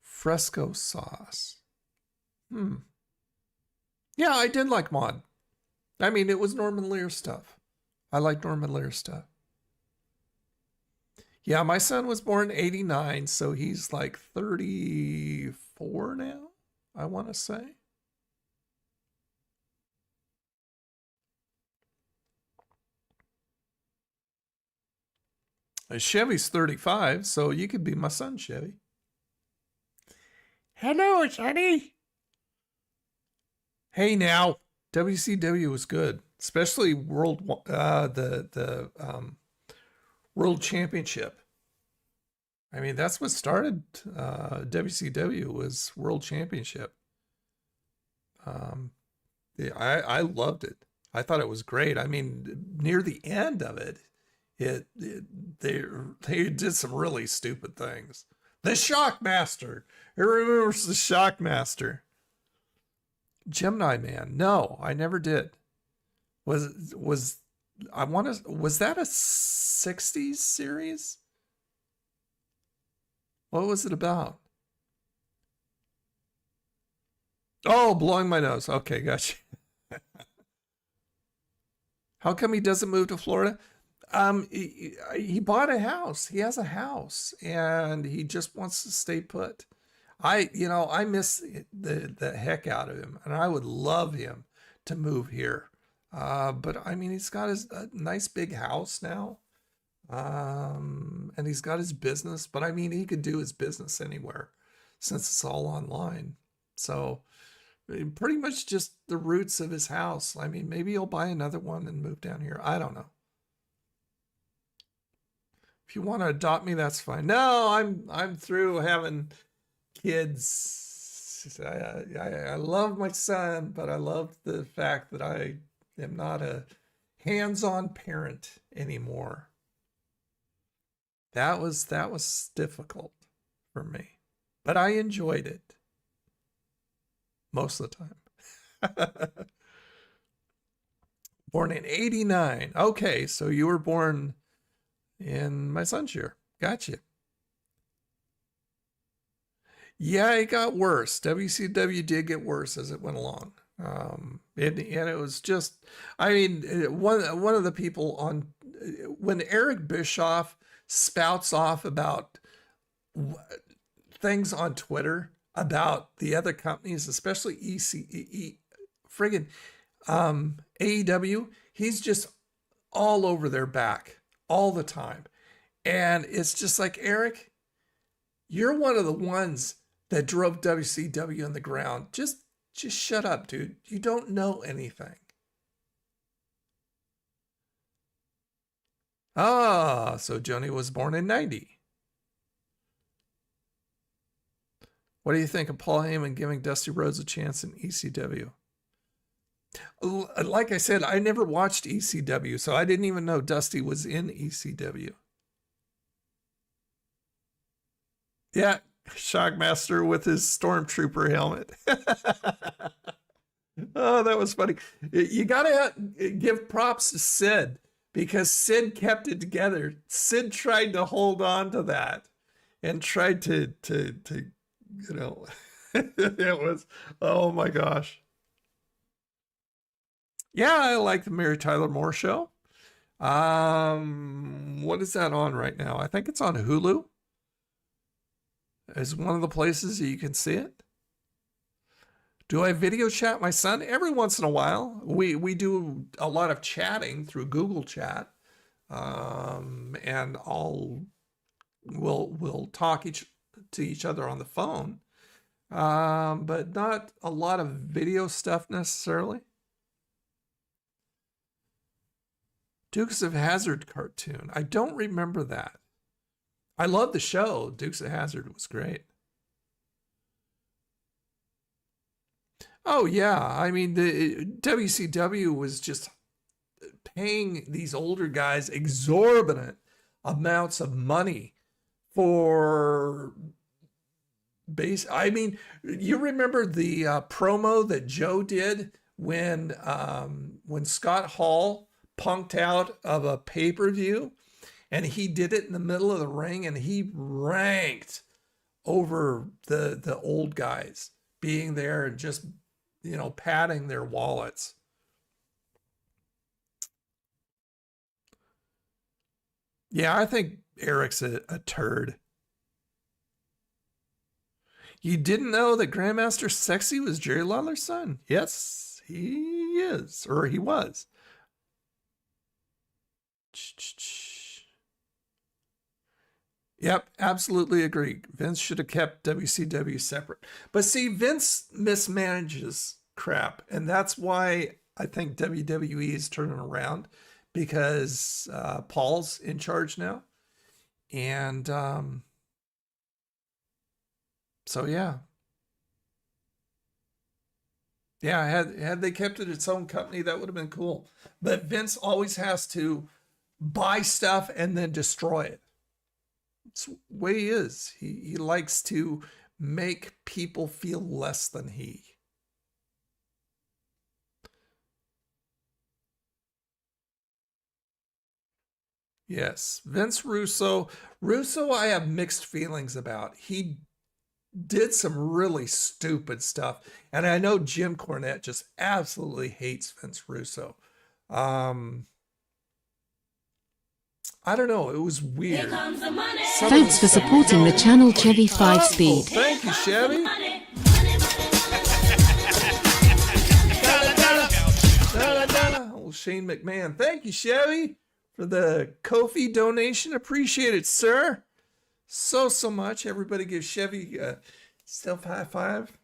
Fresco sauce. Yeah, I did like Mod. I mean, it was Norman Lear stuff. I like Norman Lear stuff. Yeah, my son was born in 89, so he's like 34 now, I want to say. Chevy's 35, so you could be my son, Chevy. Hello, Sonny. Hey, now, WCW was good, especially World Championship. I mean, that's what started WCW was World Championship. Yeah, I loved it. I thought it was great. I mean, near the end of it, they did some really stupid things. The Shockmaster. Who remembers the Shockmaster? Gemini Man. No, I never did. Was that a 60s series? What was it about? Oh, blowing my nose. Okay, gotcha. How come he doesn't move to Florida? He bought a house. He has a house, and he just wants to stay put. I miss the heck out of him, and I would love him to move here. But I mean, he's got a nice big house now, and he's got his business. But I mean, he could do his business anywhere since it's all online. So pretty much just the roots of his house. I mean, maybe he'll buy another one and move down here. I don't know. If you want to adopt me, that's fine. No, I'm through having kids. I love my son, but I love the fact that I am not a hands-on parent anymore. That was difficult for me, but I enjoyed it most of the time. Born in 89. Okay, so you were born in my son's year. Gotcha. Yeah, it got worse. WCW did get worse as it went along. And it was just, I mean, one of the people on, when Eric Bischoff spouts off about things on Twitter about the other companies, especially AEW, he's just all over their back all the time. And it's just like, Eric, you're one of the ones that drove WCW in the ground. Just shut up, dude. You don't know anything. Ah, so Joni was born in 90. What do you think of Paul Heyman giving Dusty Rhodes a chance in ECW? Like I said, I never watched ECW, so I didn't even know Dusty was in ECW. Yeah, Shockmaster with his Stormtrooper helmet. Oh, that was funny. You got to give props to Sid, because Sid kept it together. Sid tried to hold on to that and tried to you know, it was, oh my gosh. Yeah, I like the Mary Tyler Moore Show. What is that on right now? I think it's on Hulu. It's one of the places that you can see it. Do I video chat my son? Every once in a while. We do a lot of chatting through Google Chat. And we'll talk to each other on the phone. But not a lot of video stuff necessarily. Dukes of Hazzard cartoon. I don't remember that. I love the show. Dukes of Hazzard was great. Oh yeah, I mean, the WCW was just paying these older guys exorbitant amounts of money for base. I mean, you remember the promo that Joe did when Scott Hall punked out of a pay-per-view, and he did it in the middle of the ring, and he ranked over the old guys being there and just, you know, patting their wallets. Yeah, I think Eric's a turd. You didn't know that Grandmaster Sexy was Jerry Lawler's son? Yes, he is, or he was. Yep, absolutely agree. Vince should have kept WCW separate. But see, Vince mismanages crap, and that's why I think WWE is turning around, because Paul's in charge now. And so yeah. Yeah, had they kept it its own company, that would have been cool. But Vince always has to buy stuff and then destroy it. It's the way he is. He likes to make people feel less than he. Yes, Vince Russo. Russo, I have mixed feelings about. He did some really stupid stuff. And I know Jim Cornette just absolutely hates Vince Russo. I don't know. It was weird. Thanks for supporting the channel, Chevy 5-Speed. Thank you, Chevy. Oh, Shane McMahon. Thank you, Chevy, for the Ko-fi donation. Appreciate it, sir. So much. Everybody give Chevy a self high five.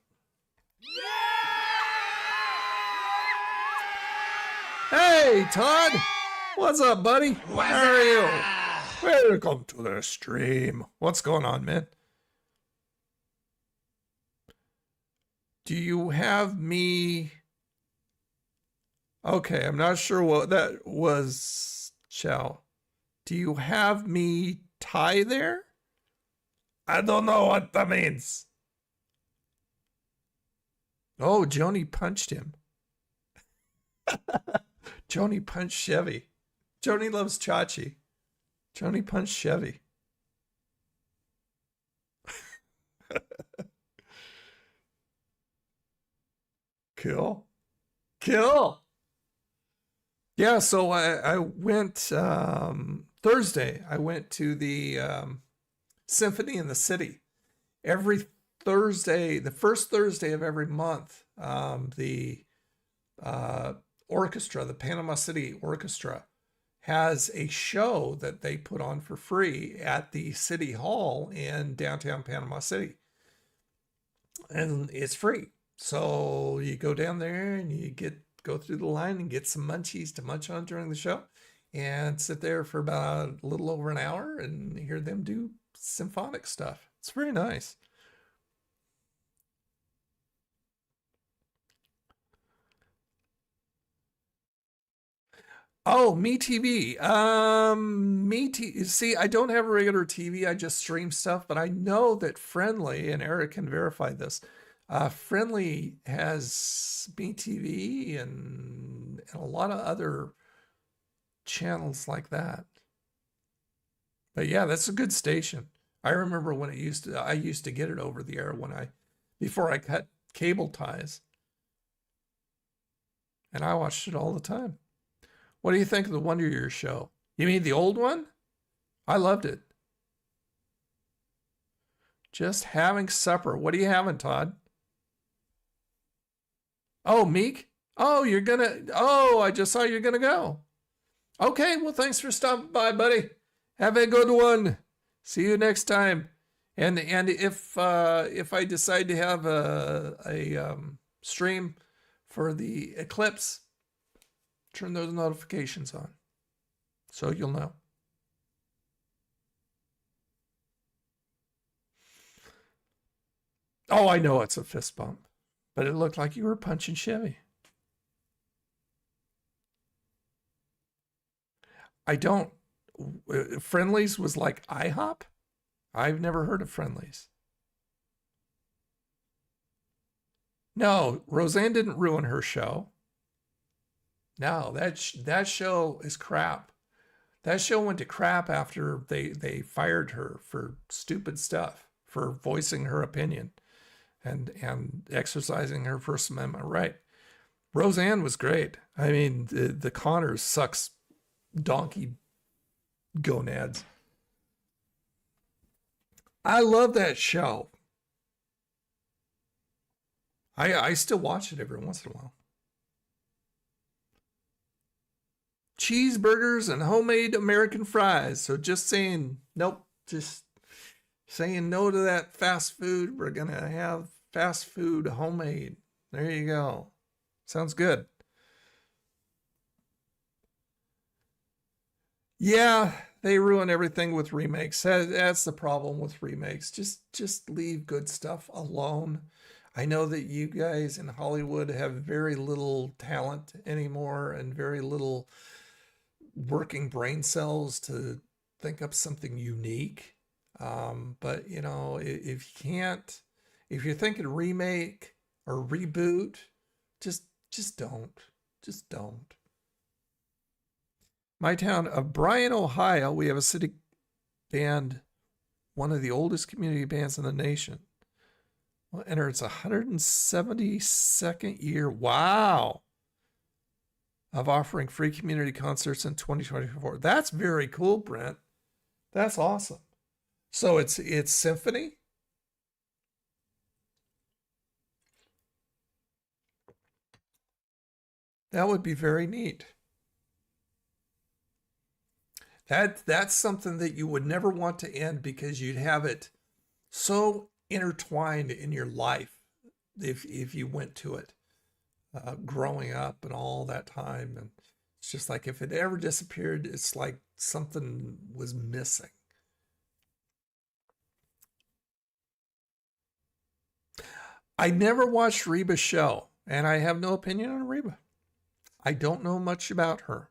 Hey, Todd. What's up, buddy? How are you? Welcome to the stream. What's going on, man? Do you have me? Okay, I'm not sure what that was, Chow. Do you have me tie there? I don't know what that means. Oh, Joni punched him. Joni punched Chevy. Joni loves Chachi. Joni punched Chevy. Cool. Cool. Yeah, so I went Thursday. I went to the Symphony in the City. Every Thursday, the first Thursday of every month, the orchestra, the Panama City Orchestra, has a show that they put on for free at the City Hall in downtown Panama City. And it's free. So you go down there and you go through the line and get some munchies to munch on during the show and sit there for about a little over an hour and hear them do symphonic stuff. It's very nice. Oh, MeTV. See, I don't have a regular TV. I just stream stuff, but I know that Friendly, and Eric can verify this, Friendly has MeTV and a lot of other channels like that. But yeah, that's a good station. I remember when I used to get it over the air before I cut cable ties. And I watched it all the time. What do you think of the Wonder Years show? You mean the old one? I loved it. Just having supper. What are you having, Todd? Oh, Meek? Oh, I just saw you're gonna go. Okay, well, thanks for stopping by, buddy. Have a good one. See you next time. And if I decide to have a stream for the eclipse, turn those notifications on so you'll know. Oh, I know it's a fist bump, but it looked like you were punching Chevy. I don't. Friendlies was like IHOP? I've never heard of Friendlies. No, Roseanne didn't ruin her show. No, that show is crap. That show went to crap after they fired her for stupid stuff, for voicing her opinion and exercising her First Amendment right. Roseanne was great. I mean, the Connors sucks donkey gonads. I love that show. I still watch it every once in a while. Cheeseburgers and homemade American fries. So just saying, nope, just saying no to that fast food. We're going to have fast food homemade. There you go. Sounds good. Yeah, they ruin everything with remakes. That's the problem with remakes. Just leave good stuff alone. I know that you guys in Hollywood have very little talent anymore and very little working brain cells to think up something unique. But you know, if you can't, if you're thinking remake or reboot, just don't. Just don't. My town of Bryan, Ohio, we have a city band, one of the oldest community bands in the nation. Will enter its 172nd year. Wow. Of offering free community concerts in 2024. That's very cool, Brent. That's awesome. So it's symphony. That would be very neat. That's something that you would never want to end because you'd have it so intertwined in your life if you went to it growing up and all that time. And it's just like if it ever disappeared, it's like something was missing. I never watched Reba's show, and I have no opinion on Reba. I don't know much about her.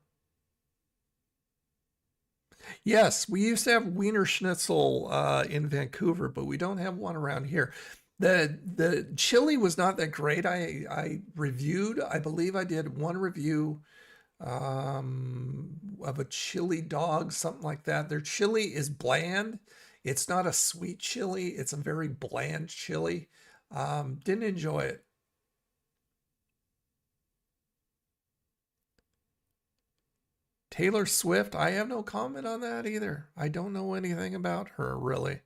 Yes, we used to have Wiener Schnitzel in Vancouver, but we don't have one around here. The chili was not that great. I reviewed, I believe I did one review of a chili dog, something like that. Their chili is bland. It's not a sweet chili. It's a very bland chili. Didn't enjoy it. Taylor Swift, I have no comment on that either. I don't know anything about her, really.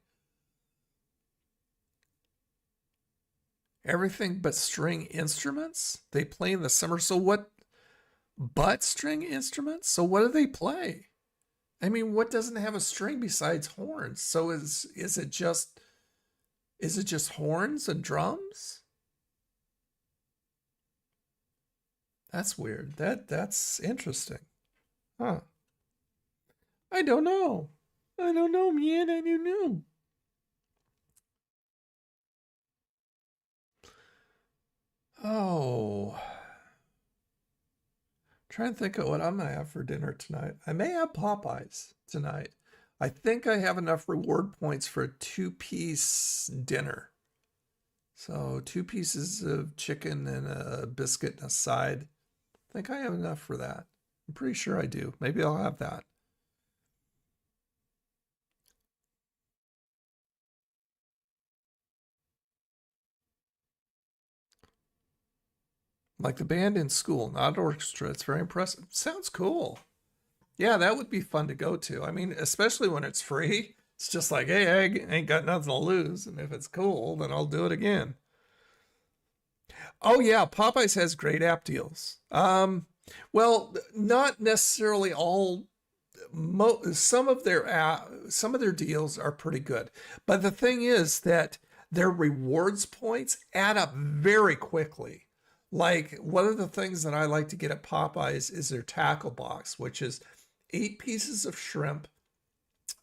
Everything but string instruments? They play in the summer. So what? But string instruments? So what do they play? I mean, what doesn't have a string besides horns? So is it just horns and drums? That's weird. That's interesting. Huh. I don't know. I don't know, man. I don't know. Oh. Trying to think of what I'm going to have for dinner tonight. I may have Popeyes tonight. I think I have enough reward points for a 2-piece dinner. So 2 pieces of chicken and a biscuit and a side. I think I have enough for that. I'm pretty sure I do. Maybe I'll have that. Like the band in school, not orchestra. It's very impressive. Sounds cool. Yeah, that would be fun to go to. I mean, especially when it's free. It's just like, hey, I ain't got nothing to lose. And if it's cool, then I'll do it again. Oh, yeah, Popeyes has great app deals. Well, not necessarily all. Some of their deals are pretty good. But the thing is that their rewards points add up very quickly. Like one of the things that I like to get at Popeyes is their tackle box, which is 8 pieces of shrimp,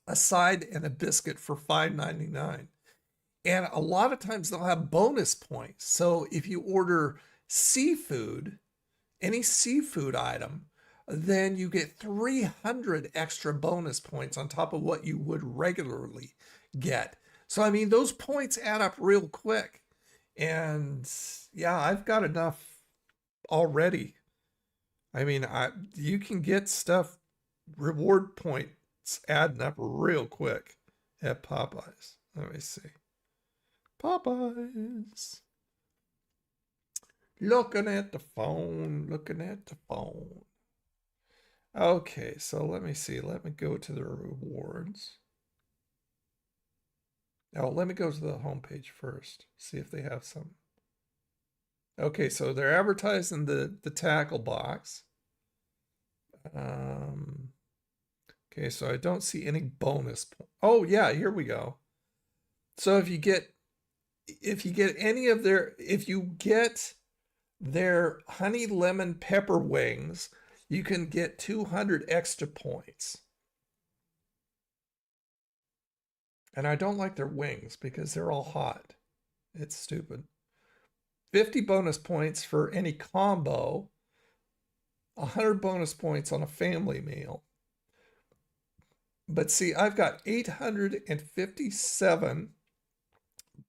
a side, and a biscuit for $5.99. And a lot of times they'll have bonus points. So if you order seafood, any seafood item, then you get 300 extra bonus points on top of what you would regularly get. So, I mean, those points add up real quick. And yeah, I've got enough already. I mean, you can get stuff, reward points adding up real quick at Popeyes. Let me see. Popeyes. Looking at the phone. Okay, so let me see. Let me go to the rewards. Oh, let me go to the homepage first. See if they have some. Okay, so they're advertising the tackle box. Okay, so I don't see any bonus. Oh yeah, here we go. So if you get their honey lemon pepper wings, you can get 200 extra points. And I don't like their wings because they're all hot. It's stupid. 50 bonus points for any combo. 100 bonus points on a family meal. But see, I've got 857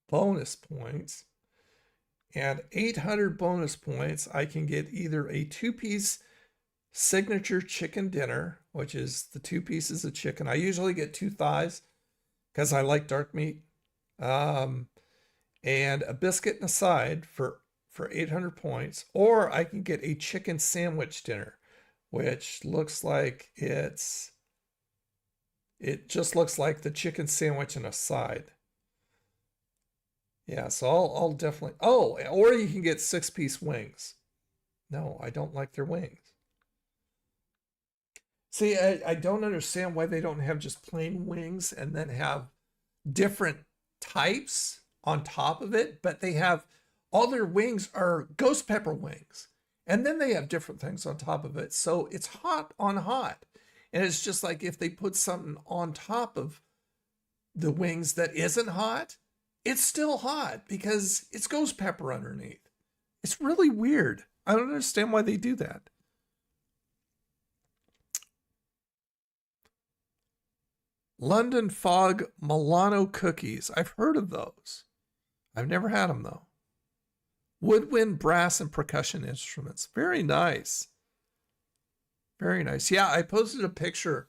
bonus points, and 800 bonus points, I can get either a 2-piece signature chicken dinner, which is the 2 pieces of chicken. I usually get 2 thighs because I like dark meat, and a biscuit and a side for 800 points, or I can get a chicken sandwich dinner, which looks like it just looks like the chicken sandwich and a side. Yeah, so I'll definitely, oh, or you can get 6-piece wings. No, I don't like their wings. See, I don't understand why they don't have just plain wings and then have different types on top of it, but they have, all their wings are ghost pepper wings. And then they have different things on top of it. So it's hot on hot. And it's just like if they put something on top of the wings that isn't hot, it's still hot because it's ghost pepper underneath. It's really weird. I don't understand why they do that. London Fog Milano cookies. I've heard of those. I've never had them though. Woodwind, brass, and percussion instruments. Very nice. Very nice. Yeah, I posted a picture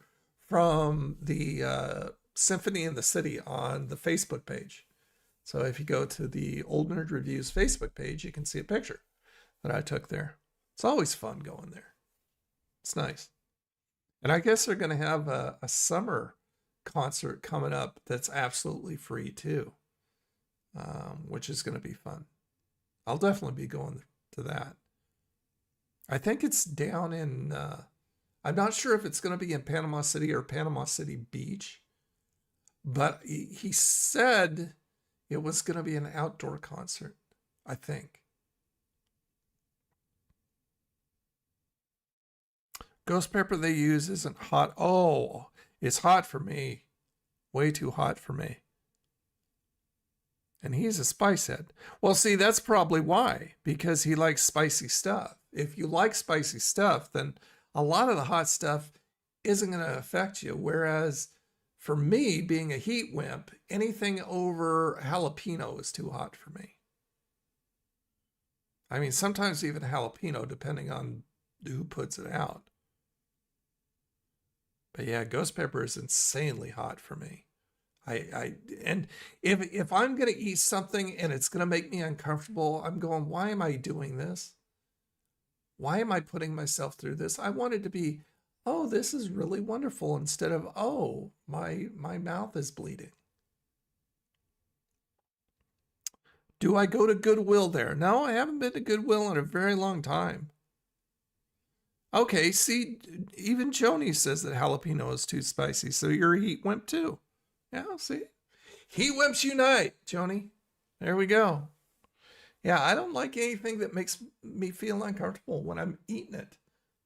from the Symphony in the City on the Facebook page. So if you go to the Old Nerd Reviews Facebook page, you can see a picture that I took there. It's always fun going there. It's nice. And I guess they're going to have a summer concert coming up that's absolutely free too, which is going to be fun. I'll definitely be going to that. I think it's down in, I'm not sure if it's going to be in Panama City or Panama City Beach, but he said it was going to be an outdoor concert, I think. Ghost pepper they use isn't hot. Oh, it's hot for me. Way too hot for me. And he's a spice head. Well, see, that's probably why, because he likes spicy stuff. If you like spicy stuff, then a lot of the hot stuff isn't going to affect you. Whereas for me, being a heat wimp, anything over jalapeno is too hot for me. I mean, sometimes even jalapeno, depending on who puts it out. But yeah, ghost pepper is insanely hot for me. And if I'm going to eat something and it's going to make me uncomfortable, I'm going, why am I doing this? Why am I putting myself through this? I want it to be, oh, this is really wonderful, instead of, oh, my mouth is bleeding. Do I go to Goodwill there? No, I haven't been to Goodwill in a very long time. Okay, see, even Joni says that jalapeno is too spicy, so you're a heat wimp too. Yeah, see? Heat wimps unite, Joni. There we go. Yeah, I don't like anything that makes me feel uncomfortable when I'm eating it.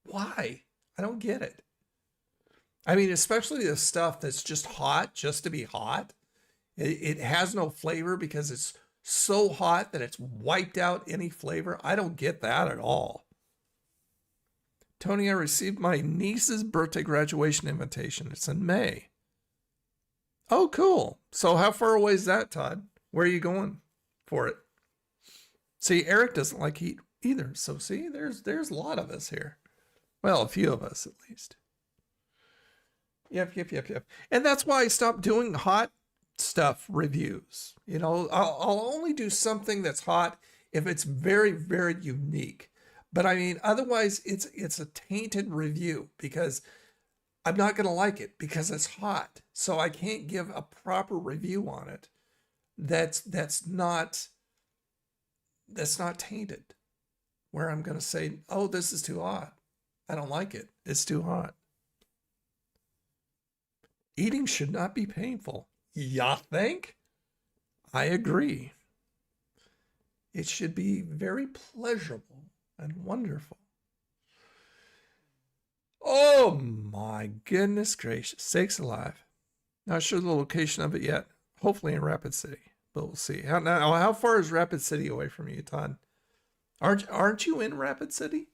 Why? I don't get it. I mean, especially the stuff that's just hot, just to be hot. It has no flavor because it's so hot that it's wiped out any flavor. I don't get that at all. Tony, I received my niece's birthday graduation invitation. It's in May. Oh, cool. So how far away is that, Todd? Where are you going for it? See, Eric doesn't like heat either. So see, there's a lot of us here. Well, a few of us at least. Yep. And that's why I stopped doing hot stuff reviews. You know, I'll only do something that's hot if it's very, very unique. But I mean, otherwise it's a tainted review because I'm not going to like it because it's hot. So I can't give a proper review on it. That's not tainted. Where I'm going to say, oh, this is too hot. I don't like it. It's too hot. Eating should not be painful. Ya think? I agree. It should be very pleasurable and wonderful. Oh my goodness gracious, sakes alive. Not sure the location of it yet. Hopefully in Rapid City, but we'll see. How far is Rapid City away from you, Todd? Aren't you in Rapid City?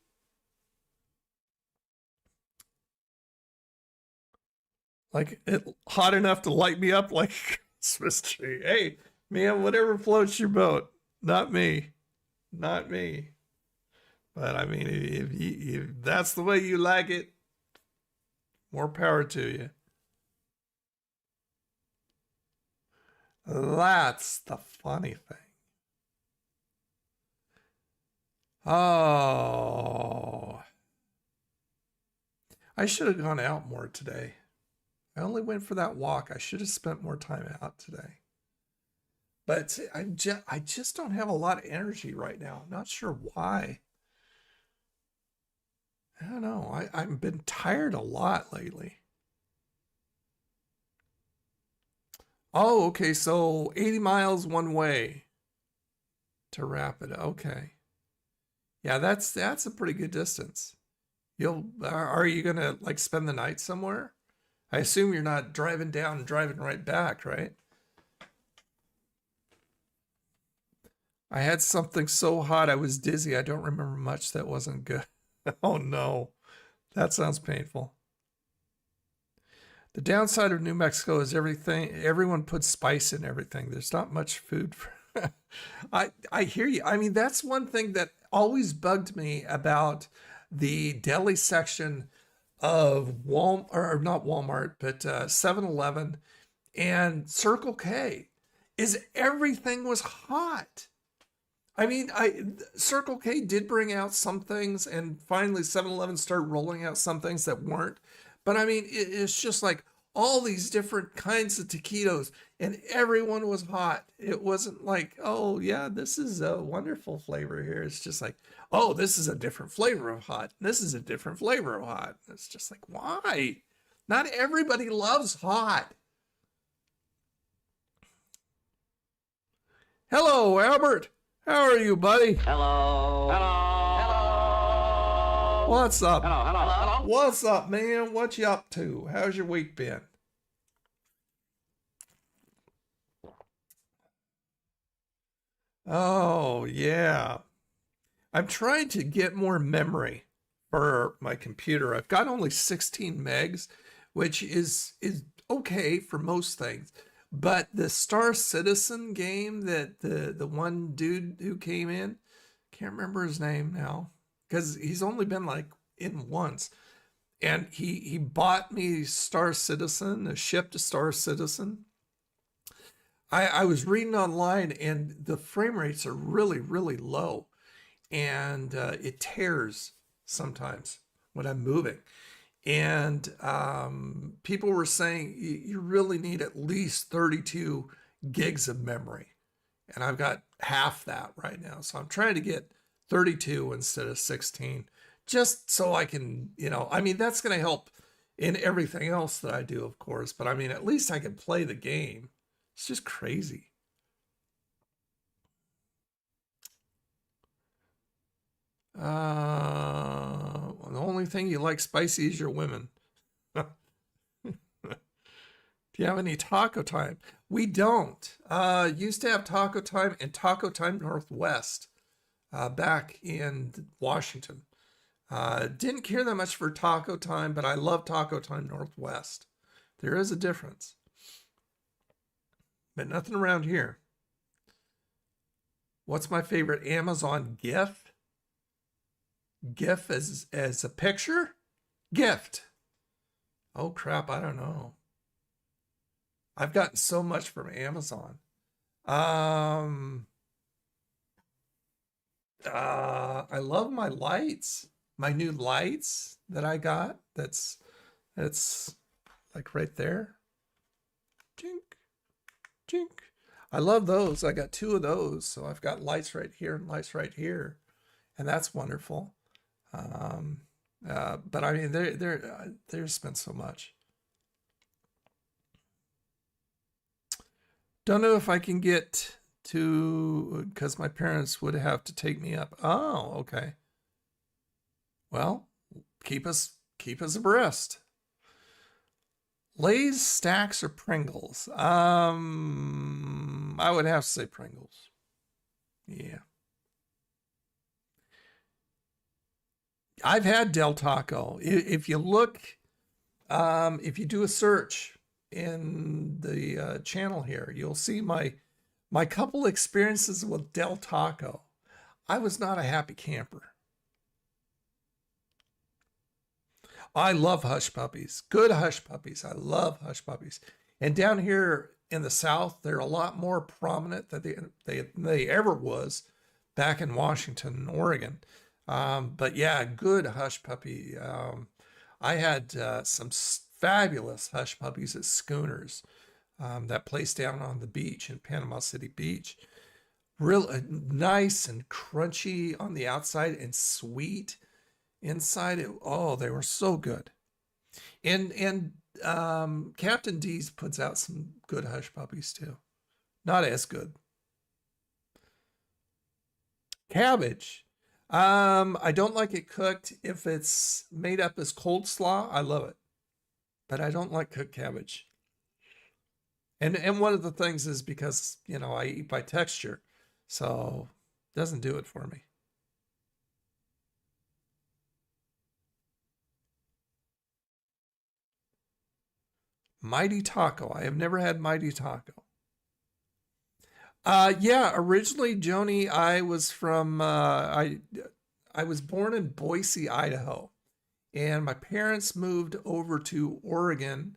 Like it hot enough to light me up like a Christmas tree. Hey, man, whatever floats your boat. Not me. Not me. But I mean, if that's the way you like it, more power to you. That's the funny thing. Oh, I should have gone out more today. I only went for that walk. I should have spent more time out today. But I just don't have a lot of energy right now. I'm not sure why. I don't know. I've been tired a lot lately. Oh, okay. So 80 miles one way to Rapid. Okay. Yeah, that's a pretty good distance. Are you gonna like spend the night somewhere? I assume you're not driving down and driving right back, right? I had something so hot I was dizzy. I don't remember much. That wasn't good. Oh no, that sounds painful. The downside of New Mexico is everyone puts spice in everything. There's not much food for I hear you. I mean, that's one thing that always bugged me about the deli section of Walmart, or not Walmart, but 7-Eleven and Circle K, is everything was hot. I mean, Circle K did bring out some things, and finally 7-Eleven started rolling out some things that weren't. But I mean, it's just like all these different kinds of taquitos, and everyone was hot. It wasn't like, oh yeah, this is a wonderful flavor here. It's just like, oh, this is a different flavor of hot. This is a different flavor of hot. It's just like, why? Not everybody loves hot. Hello, Albert. How are you, buddy? Hello. Hello. Hello. What's up? Hello. Hello. Hello. What's up, man? What you up to? How's your week been? Oh, yeah. I'm trying to get more memory for my computer. I've got only 16 megs, which is okay for most things. But the Star Citizen game that the one dude who came in, can't remember his name now, because he's only been like in once. And he bought me Star Citizen, a ship to Star Citizen. I was reading online, and the frame rates are really, really low. And it tears sometimes when I'm moving. And people were saying you really need at least 32 gigs of memory. And I've got half that right now. So I'm trying to get 32 instead of 16, just so I can, I mean, that's going to help in everything else that I do, of course. But I mean, at least I can play the game. It's just crazy. The only thing you like spicy is your women. Do you have any taco time? We don't. Used to have taco time and Taco Time Northwest back in Washington. Didn't care that much for Taco Time, but I love Taco Time Northwest. There is a difference. But nothing around here. What's my favorite Amazon gift? GIF as a picture? Gift. Oh crap, I don't know. I've gotten so much from Amazon. I love my lights. My new lights that I got. That's like right there. Chink. Chink. I love those. I got 2 of those. So I've got lights right here and lights right here. And that's wonderful. But I mean, there's been so much. Don't know if I can get to, because my parents would have to take me up. Oh, okay. Well, keep us abreast. Lay's, Stacks, or Pringles? I would have to say Pringles. Yeah. I've had Del Taco. If you look if you do a search in the channel here, you'll see my couple experiences with Del Taco. I was not a happy camper. I love hush puppies. Good hush puppies. I love hush puppies. And down here in the South, they're a lot more prominent than they ever was back in Washington and Oregon. But yeah, good hush puppy. I had some fabulous hush puppies at Schooners, that place down on the beach in Panama City Beach. Real nice and crunchy on the outside and sweet inside. They were so good. And Captain D's puts out some good hush puppies too. Not as good. Cabbage. I don't like it cooked. If it's made up as cold slaw, I love it. But I don't like cooked cabbage. And one of the things is because, I eat by texture. So it doesn't do it for me. Mighty Taco. I have never had Mighty Taco. Yeah, originally, Joni, I was from, I was born in Boise, Idaho. And my parents moved over to Oregon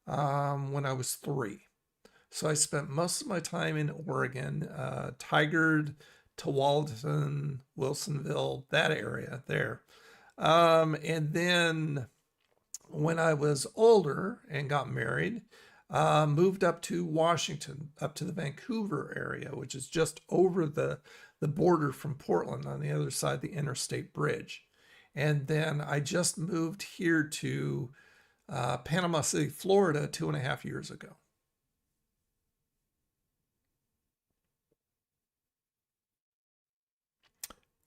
when I was 3. So I spent most of my time in Oregon, Tigard, Tualatin, Wilsonville, that area there. And then when I was older and got married, moved up to Washington, up to the Vancouver area, which is just over the border from Portland on the other side of the interstate bridge. And then I just moved here to Panama City, Florida 2.5 years ago.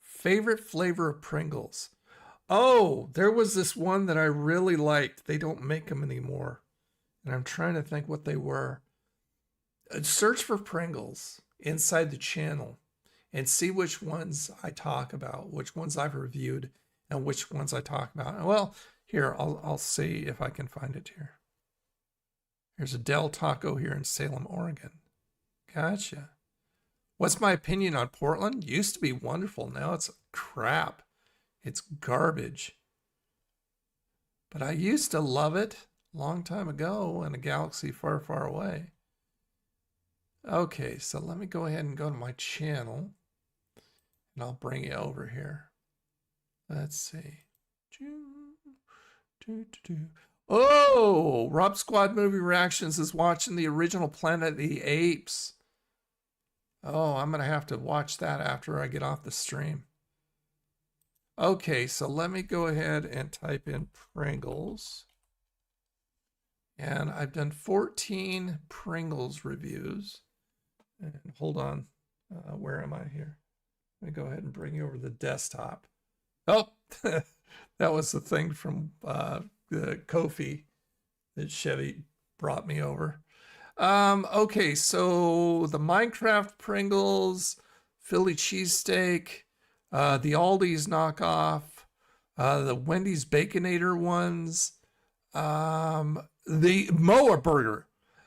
Favorite flavor of Pringles. Oh, there was this one that I really liked. They don't make them anymore. And I'm trying to think what they were. Search for Pringles inside the channel and see which ones I talk about, which ones I've reviewed, and which ones I talk about. Well, here, I'll see if I can find it here. There's a Del Taco here in Salem, Oregon. Gotcha. What's my opinion on Portland? Used to be wonderful. Now it's crap. It's garbage. But I used to love it a long time ago in a galaxy far, far away. Okay, so let me go ahead and go to my channel. And I'll bring you over here. Let's see. Oh, Rob Squad Movie Reactions is watching the original Planet of the Apes. Oh, I'm going to have to watch that after I get off the stream. Okay, so let me go ahead and type in Pringles. And I've done 14 Pringles reviews. And hold on, where am I here? Let me go ahead and bring you over to the desktop. Oh, that was the thing from the Ko-fi that Chevy brought me over. Okay, so the Minecraft Pringles, Philly cheesesteak, the Aldi's knockoff, the Wendy's Baconator ones, the Moa Burger.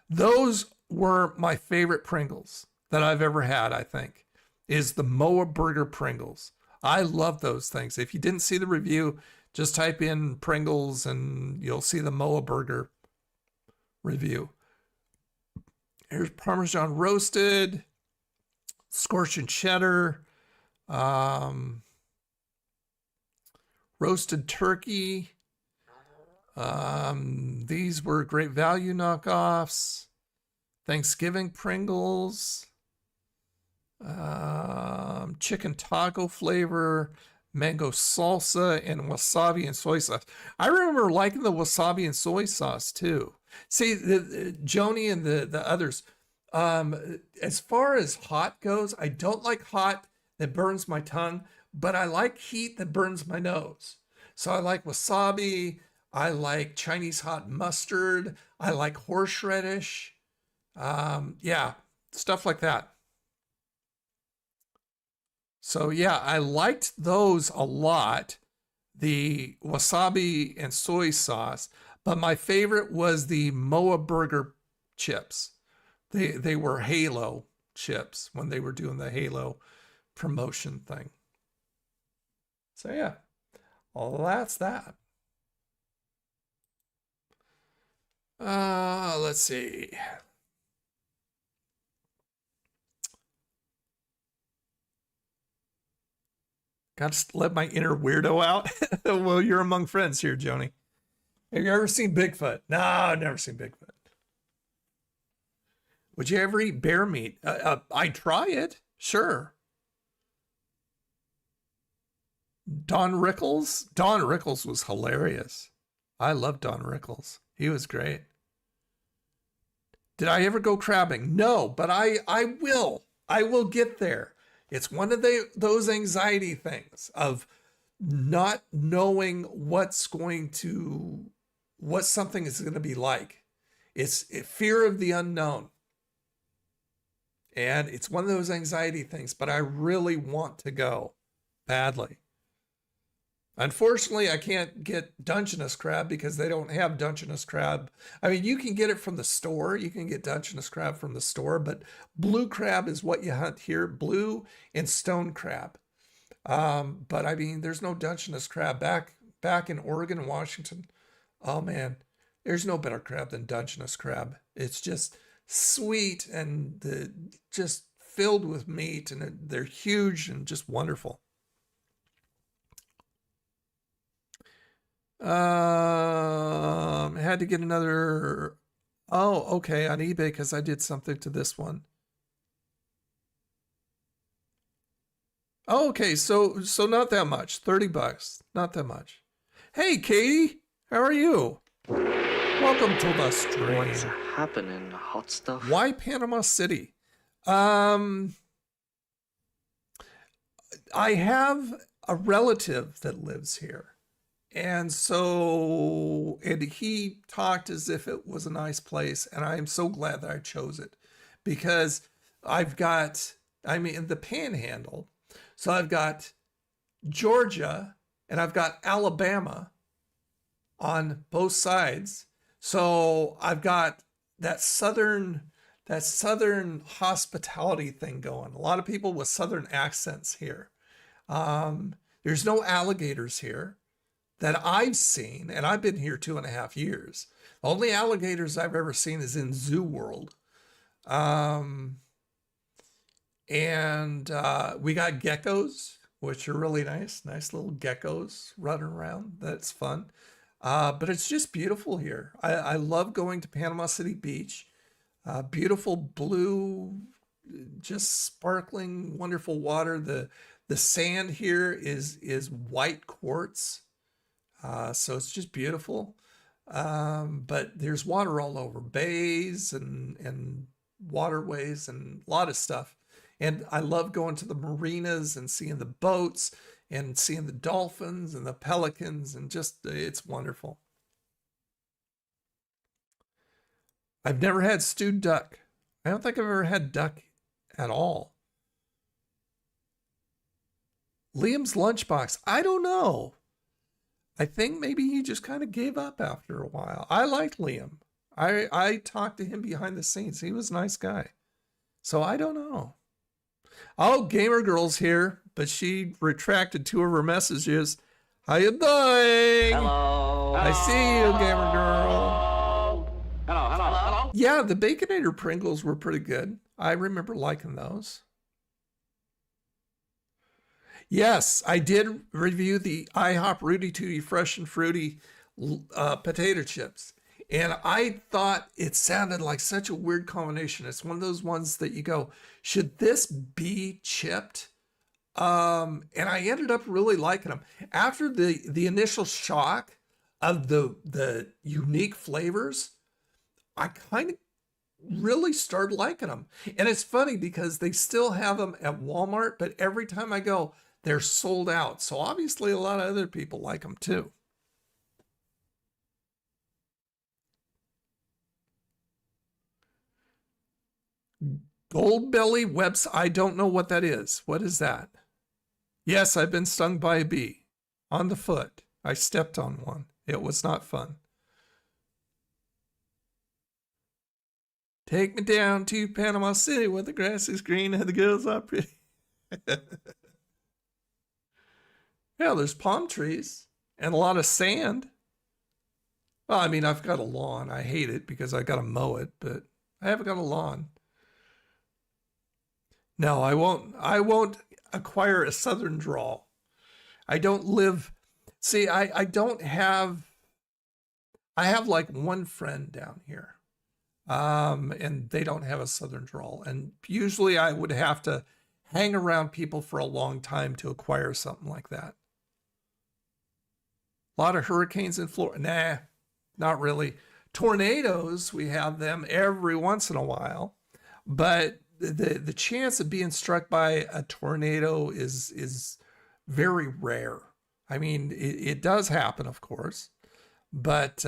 Those were my favorite Pringles that I've ever had, I think, is the Moa Burger Pringles. I love those things. If you didn't see the review, just type in Pringles and you'll see the Moa Burger review. Here's Parmesan roasted, scorched cheddar, roasted turkey. These were great value knockoffs. Thanksgiving Pringles, chicken taco flavor, mango salsa, and wasabi and soy sauce. I remember liking the wasabi and soy sauce too. See, the Joni and the others, as far as hot goes, I don't like hot that burns my tongue, but I like heat that burns my nose. So I like wasabi, I like Chinese hot mustard, I like horseradish, yeah, stuff like that. So yeah, I liked those a lot, the wasabi and soy sauce, But my favorite was the Moa Burger chips. They were Halo chips when they were doing the Halo promotion thing. So yeah, well, that's that. Let's see. Got to let my inner weirdo out. Well, you're among friends here, Joni. Have you ever seen Bigfoot? No, I've never seen Bigfoot. Would you ever eat bear meat? I'd try it, sure. Don Rickles? Don Rickles was hilarious. I love Don Rickles. He was great. Did I ever go crabbing? No, but I will. I will get there. It's one of those anxiety things of not knowing what something is going to be like. It's fear of the unknown. And it's one of those anxiety things, but I really want to go badly. Unfortunately, I can't get Dungeness crab because they don't have Dungeness crab. I mean, you can get it from the store. You can get Dungeness crab from the store, but blue crab is what you hunt here. Blue and stone crab. But I mean, there's no Dungeness crab back in Oregon and Washington. Oh man, there's no better crab than Dungeness crab. It's just sweet and just filled with meat, and they're huge and just wonderful. Had to get another. Oh, okay, on eBay because I did something to this one. Oh, okay, so not that much. $30, not that much. Hey, Katie, how are you? Welcome to the stream. What's happening, hot stuff? Why Panama City? I have a relative that lives here. And he talked as if it was a nice place. And I am so glad that I chose it because the Panhandle. So I've got Georgia and I've got Alabama on both sides. So I've got that southern hospitality thing going. A lot of people with southern accents here. There's no alligators here that I've seen, and I've been here 2.5 years. The only alligators I've ever seen is in Zoo World. And we got geckos, which are really nice little geckos running around. That's fun. But it's just beautiful here. I love going to Panama City Beach. Beautiful blue, just sparkling, wonderful water. The sand here is white quartz. So it's just beautiful. But there's water all over, bays and waterways and a lot of stuff. And I love going to the marinas and seeing the boats and seeing the dolphins and the pelicans, and just, it's wonderful. I've never had stewed duck. I don't think I've ever had duck at all. Liam's lunchbox. I don't know. I think maybe he just kind of gave up after a while. I liked Liam. I talked to him behind the scenes. He was a nice guy. So I don't know. Oh, Gamer Girl's here, but she retracted 2 of her messages. How you doing? Hello. I see you, Gamer Girl. Hello. Yeah, the Baconator Pringles were pretty good. I remember liking those. Yes, I did review the IHOP Rudy Tooty Fresh and Fruity potato chips. And I thought it sounded like such a weird combination. It's one of those ones that you go, should this be chipped? And I ended up really liking them. After the initial shock of the unique flavors, I kind of really started liking them. And it's funny because they still have them at Walmart, but every time I go, they're sold out. So obviously a lot of other people like them too. Goldbelly webs. I don't know what that is. What is that? Yes, I've been stung by a bee on the foot. I stepped on one. It was not fun. Take me down to Panama City where the grass is green and the girls are pretty. Yeah, there's palm trees and a lot of sand. Well, I mean, I've got a lawn. I hate it because I got to mow it, but I haven't got a lawn. No, I won't. I won't acquire a southern drawl. I don't live. See, I don't have. I have like one friend down here, and they don't have a southern drawl. And usually, I would have to hang around people for a long time to acquire something like that. A lot of hurricanes in Florida. Nah, not really. Tornadoes, we have them every once in a while, but the chance of being struck by a tornado is very rare. I mean, it does happen, of course, but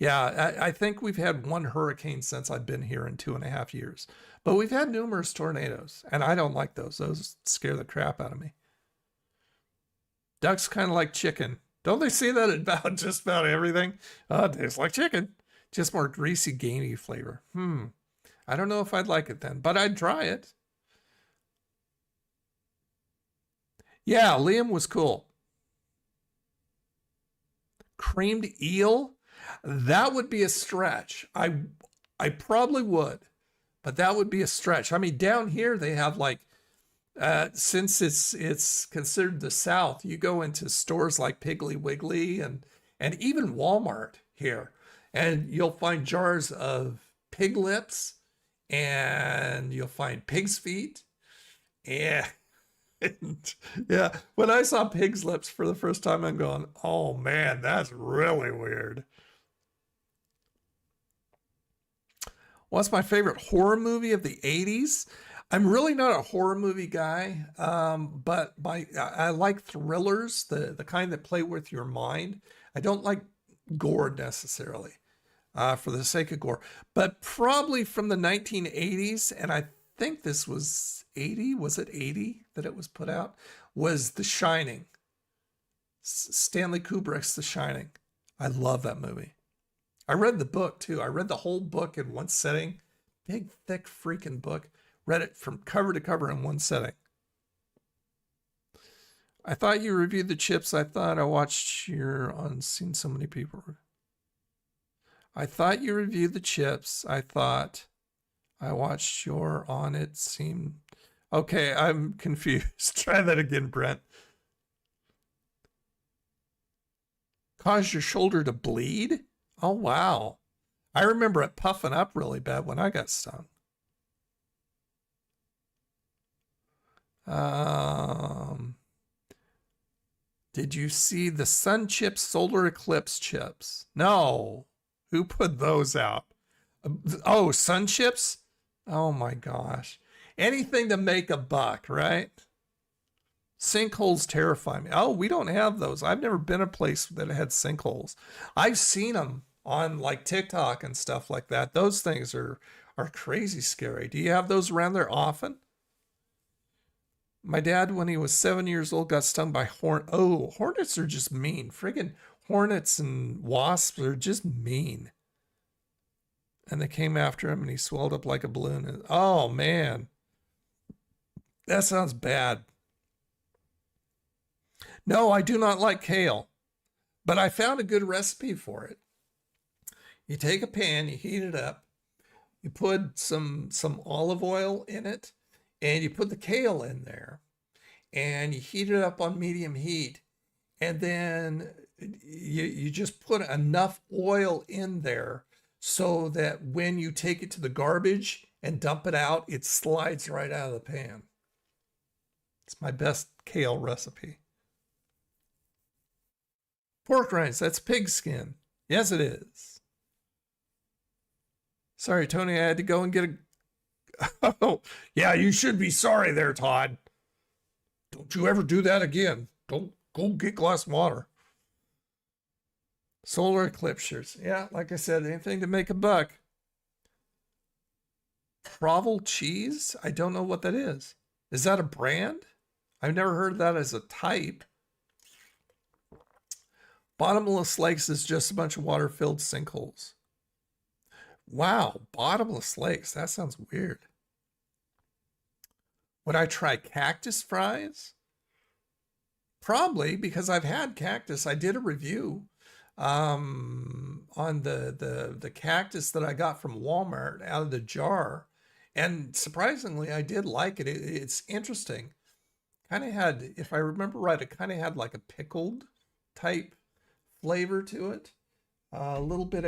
yeah, I think we've had one hurricane since I've been here in 2.5 years, but we've had numerous tornadoes, and I don't like those. Those scare the crap out of me. Duck's kind of like chicken. Don't they say that about just about everything? It tastes like chicken, just more greasy, gamey flavor. I don't know if I'd like it then, but I'd try it. Yeah, Liam was cool. Creamed eel? That would be a stretch. I probably would, but that would be a stretch. I mean, down here they have like, since it's considered the South, you go into stores like Piggly Wiggly and even Walmart here, and you'll find jars of pig lips, and you'll find pig's feet. Yeah. Yeah. When I saw pig's lips for the first time, I'm going, oh man, that's really weird. What's my favorite horror movie of the 80s? I'm really not a horror movie guy, but I like thrillers, the kind that play with your mind. I don't like gore necessarily, for the sake of gore, but probably from the 1980s, and I think this was 80. Was it 80 that it was put out? Was The Shining. Stanley Kubrick's The Shining. I love that movie. I read the book too. I read the whole book in one setting. Big, thick freaking book. Read it from cover to cover in one setting. I thought you reviewed the chips. I thought I watched seen so many people. I thought you reviewed the chips. I thought I watched your on it. Seemed okay. I'm confused. Try that again, Brent. Caused your shoulder to bleed? Oh, wow. I remember it puffing up really bad when I got stung. Did you see the sun chips, solar eclipse chips? No. Who put those out? Oh, sun chips? Oh my gosh. Anything to make a buck, right? Sinkholes terrify me. Oh, we don't have those. I've never been a place that had sinkholes. I've seen them on like TikTok and stuff like that. Those things are crazy scary. Do you have those around there often? My dad, when he was 7 years old, got stung by hornets are just mean. Friggin' hornets and wasps are just mean. And they came after him and he swelled up like a balloon. Oh, man. That sounds bad. No, I do not like kale, but I found a good recipe for it. You take a pan, you heat it up, you put some olive oil in it, and you put the kale in there, and you heat it up on medium heat, and then you just put enough oil in there so that when you take it to the garbage and dump it out, it slides right out of the pan. It's my best kale recipe. Pork rinds, that's pig skin. Yes, it is. Sorry, Tony, I had to go and get a... Oh, yeah, you should be sorry there, Todd. Don't you ever do that again. Go get a glass of water. Solar eclipses. Yeah, like I said, anything to make a buck. Provel cheese? I don't know what that is. Is that a brand? I've never heard that as a type. Bottomless lakes is just a bunch of water-filled sinkholes. Wow, bottomless lakes. That sounds weird. Would I try cactus fries? Probably, because I've had cactus. I did a review on the cactus that I got from Walmart out of the jar, and surprisingly, I did like it. It's interesting. Kind of had, if I remember right, it kind of had like a pickled type flavor to it. A little bit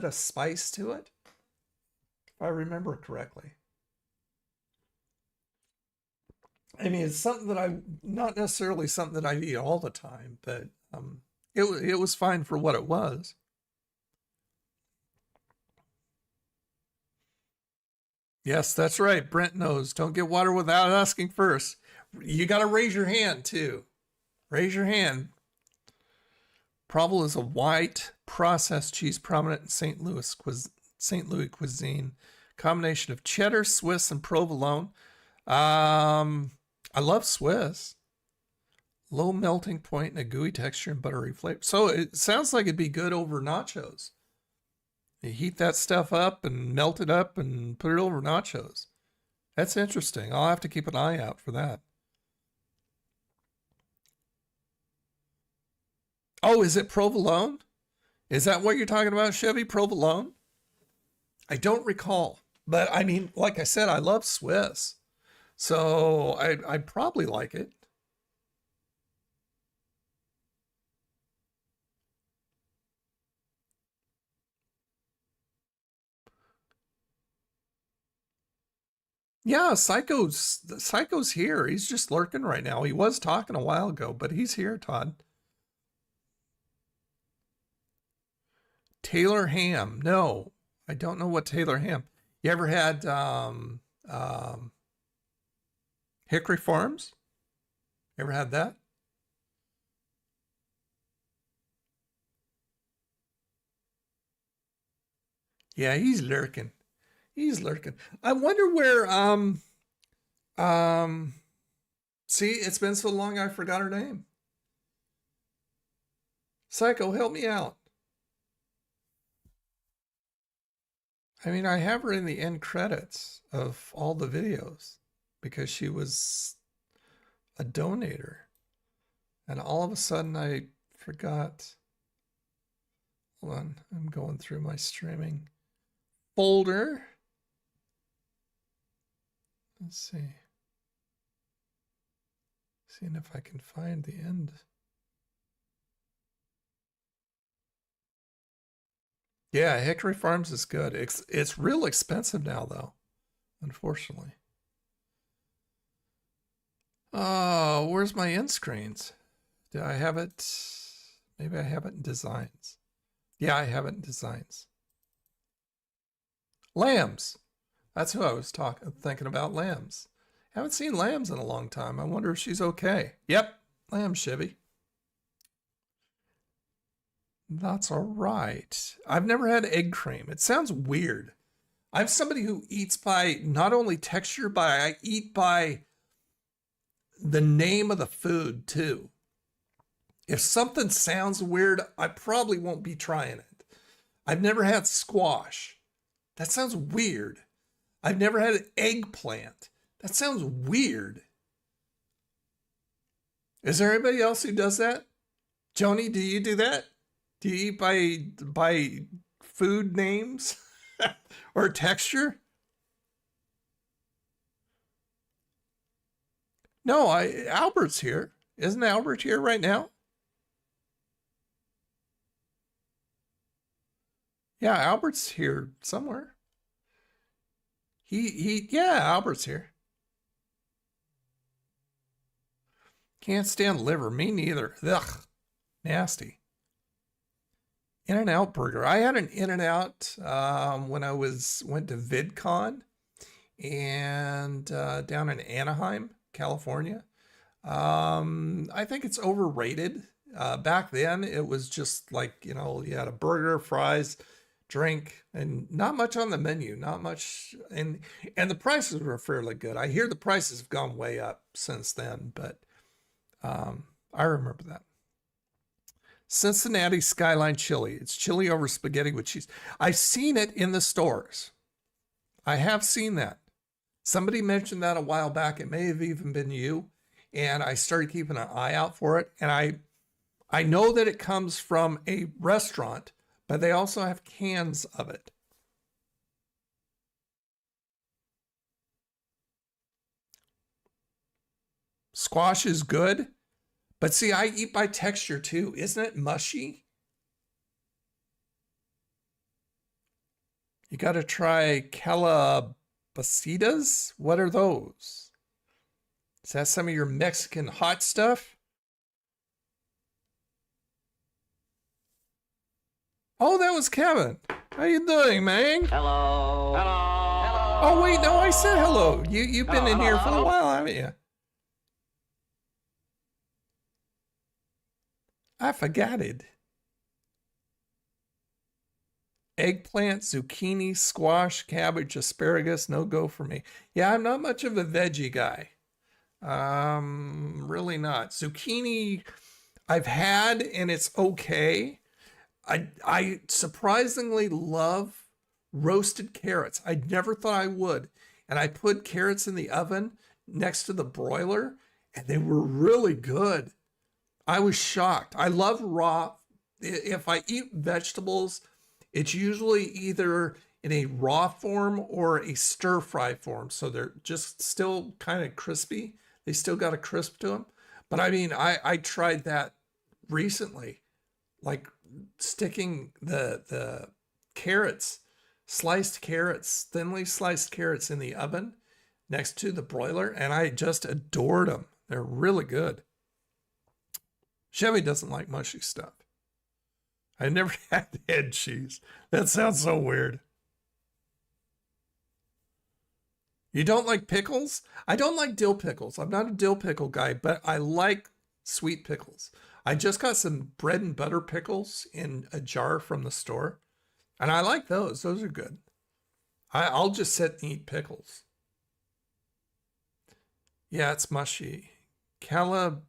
of spice to it, if I remember correctly. I mean, it's something that not necessarily something that I eat all the time, but it was fine for what it was. Yes, that's right. Brent knows. Don't get water without asking first. You got to raise your hand too. Raise your hand. Provel is a white processed cheese prominent in St. Louis cuisine. Combination of cheddar, Swiss, and provolone. I love Swiss. Low melting point and a gooey texture and buttery flavor. So it sounds like it'd be good over nachos. You heat that stuff up and melt it up and put it over nachos. That's interesting. I'll have to keep an eye out for that. Oh, is it provolone? Is that what you're talking about, Chevy? Provolone? I don't recall. But I mean, like I said, I love Swiss. So I'd probably like it. Yeah, Psycho's here. He's just lurking right now. He was talking a while ago, but he's here, Todd. Taylor ham. No, I don't know what Taylor ham. You ever had Hickory Farms? Ever had that? Yeah, he's lurking. He's lurking. I wonder where see, it's been so long I forgot her name. Psycho, help me out. I mean, I have her in the end credits of all the videos because she was a donator. And all of a sudden I forgot. Hold on, I'm going through my streaming folder. Let's see. Seeing if I can find the end. Yeah, Hickory Farms is good. It's real expensive now, though, unfortunately. Oh, where's my end screens? Did I have it? Maybe I have it in designs. Yeah, I have it in designs. Lambs. That's who I was thinking about, Lambs. Haven't seen Lambs in a long time. I wonder if she's okay. Yep, Lambs, Chevy. That's all right. I've never had egg cream. It sounds weird. I'm somebody who eats by not only texture, but I eat by the name of the food too. If something sounds weird, I probably won't be trying it. I've never had squash. That sounds weird. I've never had an eggplant. That sounds weird. Is there anybody else who does that? Joni, do you do that? Do you eat by food names or texture? No, Albert's here. Isn't Albert here right now? Yeah, Albert's here somewhere. Yeah, Albert's here. Can't stand liver. Me neither. Ugh, nasty. In-N-Out burger. I had an In-N-Out when I went to VidCon and down in Anaheim, California. I think it's overrated. Back then, it was just like, you had a burger, fries, drink, and not much on the menu. Not much, and the prices were fairly good. I hear the prices have gone way up since then, but I remember that. Cincinnati Skyline chili. It's chili over spaghetti with cheese. I've seen it in the stores. I have seen that. Somebody mentioned that a while back. It may have even been you. And I started keeping an eye out for it. And I know that it comes from a restaurant, but they also have cans of it. Squash is good. But see, I eat by texture too. Isn't it mushy? You got to try calabacitas. What are those? Is that some of your Mexican hot stuff? Oh, that was Kevin. How you doing, man? Hello. Hello. Hello. Oh, wait, no, I said hello. You've been in here for a while, haven't you? I forgot it. Eggplant, zucchini, squash, cabbage, asparagus, no go for me. Yeah, I'm not much of a veggie guy. Really not. Zucchini, I've had and it's okay. I surprisingly love roasted carrots. I never thought I would. And I put carrots in the oven next to the broiler and they were really good. I was shocked. I love raw. If I eat vegetables, it's usually either in a raw form or a stir fry form. So they're just still kind of crispy. They still got a crisp to them. But I mean, I tried that recently, like sticking the carrots, sliced carrots, thinly sliced carrots in the oven next to the broiler. And I just adored them. They're really good. Chevy doesn't like mushy stuff. I never had head cheese. That sounds so weird. You don't like pickles? I don't like dill pickles. I'm not a dill pickle guy, but I like sweet pickles. I just got some bread and butter pickles in a jar from the store, and I like those. Those are good. I'll just sit and eat pickles. Yeah, it's mushy. Calabacitas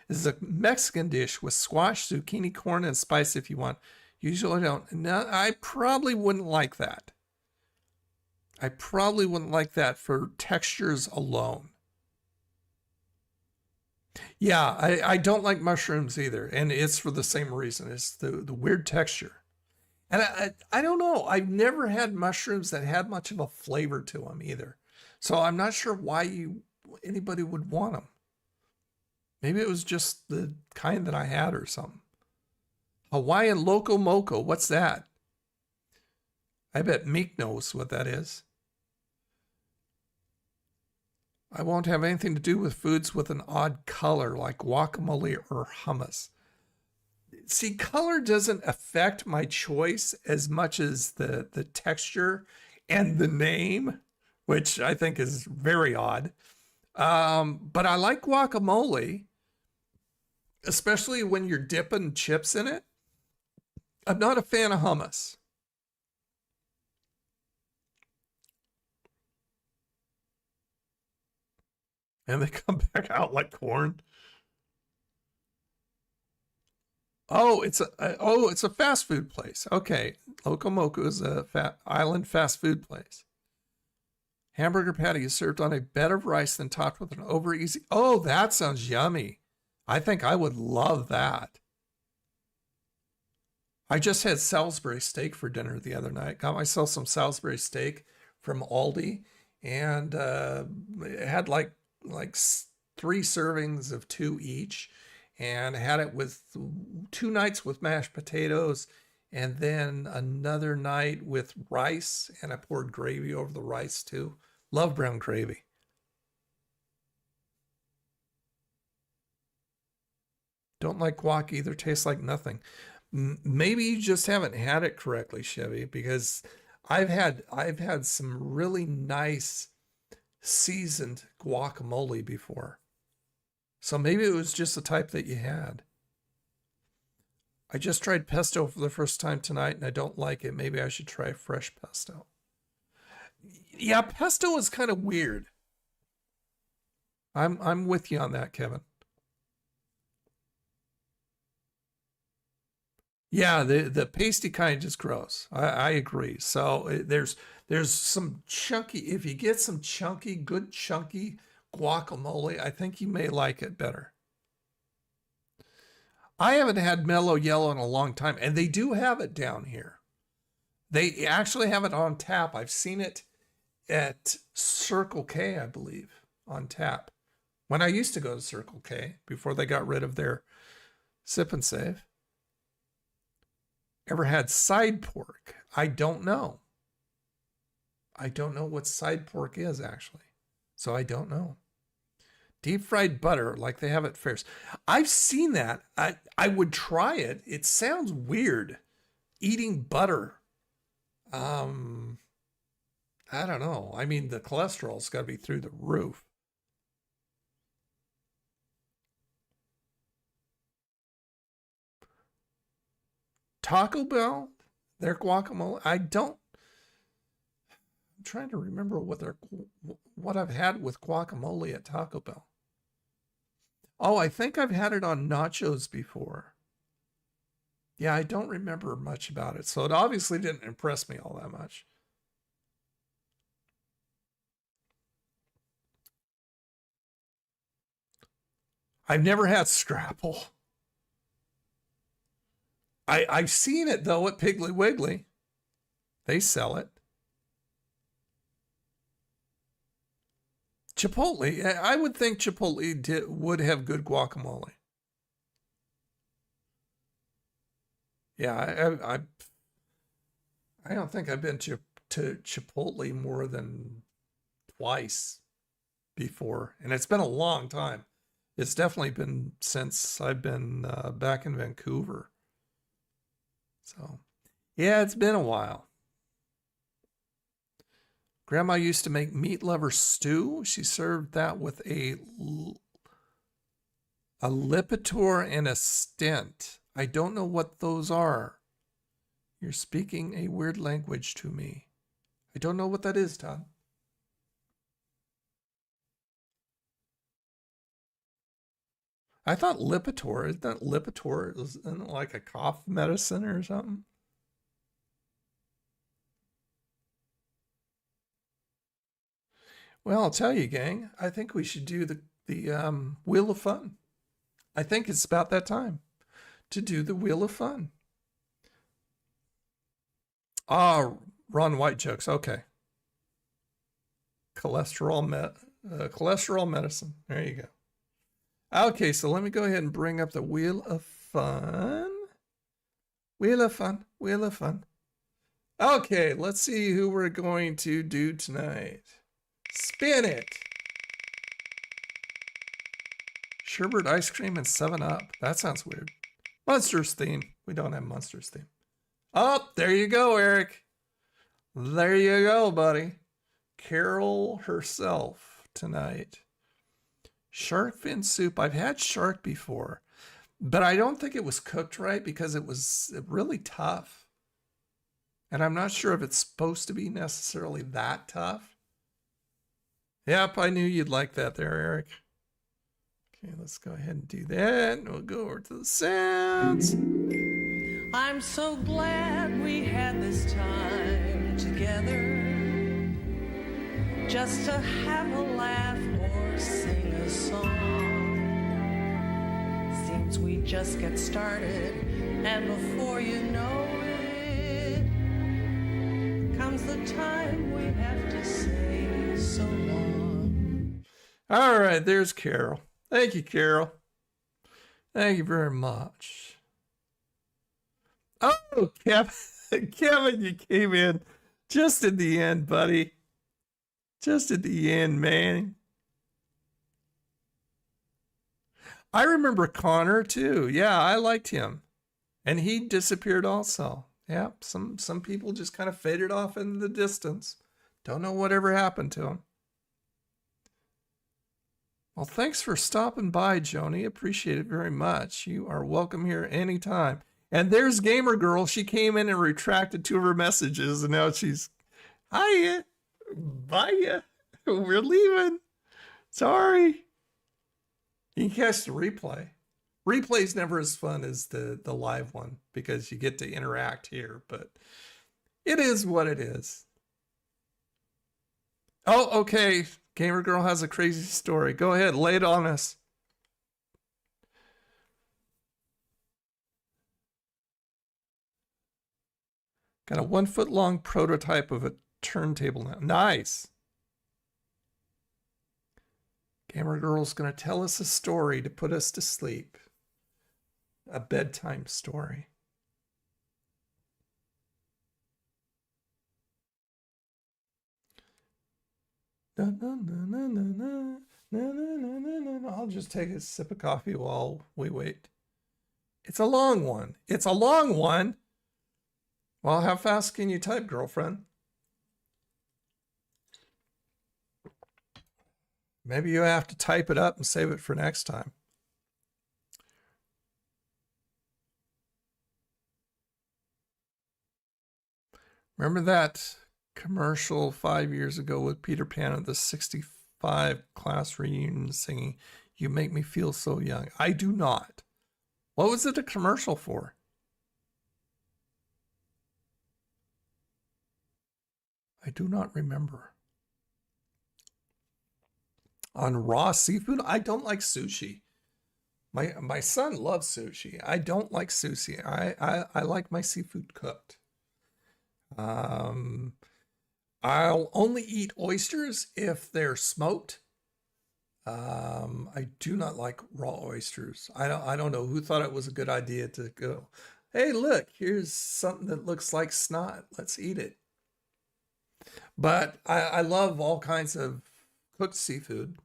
is a Mexican dish with squash, zucchini, corn, and spice if you want. Usually I don't. No, I probably wouldn't like that. I probably wouldn't like that for textures alone. Yeah, I don't like mushrooms either. And it's for the same reason. It's the weird texture. And I don't know. I've never had mushrooms that had much of a flavor to them either. So I'm not sure why anybody would want them. Maybe it was just the kind that I had or something. Hawaiian Loco Moco. What's that? I bet Meek knows what that is. I won't have anything to do with foods with an odd color like guacamole or hummus. See, color doesn't affect my choice as much as the texture and the name, which I think is very odd. But I like guacamole, especially when you're dipping chips in it. I'm not a fan of hummus. And they come back out like corn. Oh, it's a fast food place. Okay, Loco Moco is a island fast food place. Hamburger patty is served on a bed of rice, then topped with an over easy. Oh, that sounds yummy. I think I would love that. I just had Salisbury steak for dinner the other night. Got myself some Salisbury steak from Aldi, and it had like 3 servings of 2 each, and had it with 2 nights with mashed potatoes, and then another night with rice, and I poured gravy over the rice too. Love brown gravy. Don't like guac either. Tastes like nothing. Maybe you just haven't had it correctly, Chevy, because I've had some really nice seasoned guacamole before. So maybe it was just the type that you had. I just tried pesto for the first time tonight and I don't like it. Maybe I should try fresh pesto. Yeah, pesto is kind of weird. I'm with you on that, Kevin. Yeah, the pasty kind is gross. I agree. So there's some chunky, if you get some chunky, good chunky guacamole, I think you may like it better. I haven't had mellow yellow in a long time, and they do have it down here. They actually have it on tap. I've seen it at Circle K, I believe, on tap. When I used to go to Circle K before they got rid of their Sip and Save. Ever had side pork? I don't know. I don't know what side pork is, actually. So I don't know. Deep fried butter, like they have at fairs. I've seen that. I would try it. It sounds weird, eating butter. I don't know. I mean, the cholesterol's got to be through the roof. Taco Bell, their guacamole. I'm trying to remember what I've had with guacamole at Taco Bell. Oh, I think I've had it on nachos before. Yeah, I don't remember much about it, so it obviously didn't impress me all that much. I've never had Scrapple. I've seen it, though, at Piggly Wiggly. They sell it. Chipotle. I would think Chipotle would have good guacamole. Yeah, I don't think I've been to Chipotle more than twice before. And it's been a long time. It's definitely been since I've been back in Vancouver. So, yeah, it's been a while. Grandma used to make meat lover stew. She served that with a Lipitor and a stent. I don't know what those are. You're speaking a weird language to me. I don't know what that is, Todd. I thought Lipitor, isn't that Lipitor? Isn't it like a cough medicine or something? Well, I'll tell you, gang, I think we should do the Wheel of Fun. I think it's about that time to do the Wheel of Fun. Ah, Ron White jokes. Okay. Cholesterol medicine. There you go. Okay, so let me go ahead and bring up the Wheel of Fun. Wheel of Fun. Wheel of Fun. Okay, let's see who we're going to do tonight. Spin it. Sherbet ice cream and 7-Up. That sounds weird. Monsters theme. We don't have Monsters theme. Oh, there you go, Eric. There you go, buddy. Carol herself tonight. Shark fin soup. I've had shark before, but I don't think it was cooked right because it was really tough. And I'm not sure if it's supposed to be necessarily that tough. Yep, I knew you'd like that there, Eric. Okay, let's go ahead and do that. And we'll go over to the sounds. I'm so glad we had this time together, just to have a laugh or sing a song. Seems we just get started, and before you know it, comes the time we have to say so long. All right, there's Carol. Thank you, Carol. Thank you very much. Oh, Kevin, you came in just at the end, buddy. Just at the end, man. I remember Connor, too. Yeah, I liked him. And he disappeared also. Yeah, some people just kind of faded off into the distance. Don't know whatever happened to him. Well, thanks for stopping by, Joni. Appreciate it very much. You are welcome here anytime. And there's Gamer Girl. She came in and retracted 2 of her messages, and now she's, hiya, bye, we're leaving. Sorry. You can catch the replay. Replay's never as fun as the live one because you get to interact here, but it is what it is. Oh, okay. Gamer Girl has a crazy story. Go ahead, lay it on us. Got a 1 foot long prototype of a turntable now. Nice. Gamer Girl's going to tell us a story to put us to sleep. A bedtime story. Na, na, na, na, na, na, na, na, na, na, na. I'll just take a sip of coffee while we wait. It's a long one. It's a long one. Well, how fast can you type, girlfriend? Maybe you have to type it up and save it for next time. Remember that commercial 5 years ago with Peter Pan at the 65 class reunion singing, "You Make Me Feel So Young"? I do not. What was it a commercial for? I do not remember. On raw seafood, I don't like sushi. My son loves sushi. I don't like sushi. I like my seafood cooked. I'll only eat oysters if they're smoked. I do not like raw oysters. I don't know who thought it was a good idea to go, hey, look, here's something that looks like snot. Let's eat it. But I love all kinds of cooked seafood.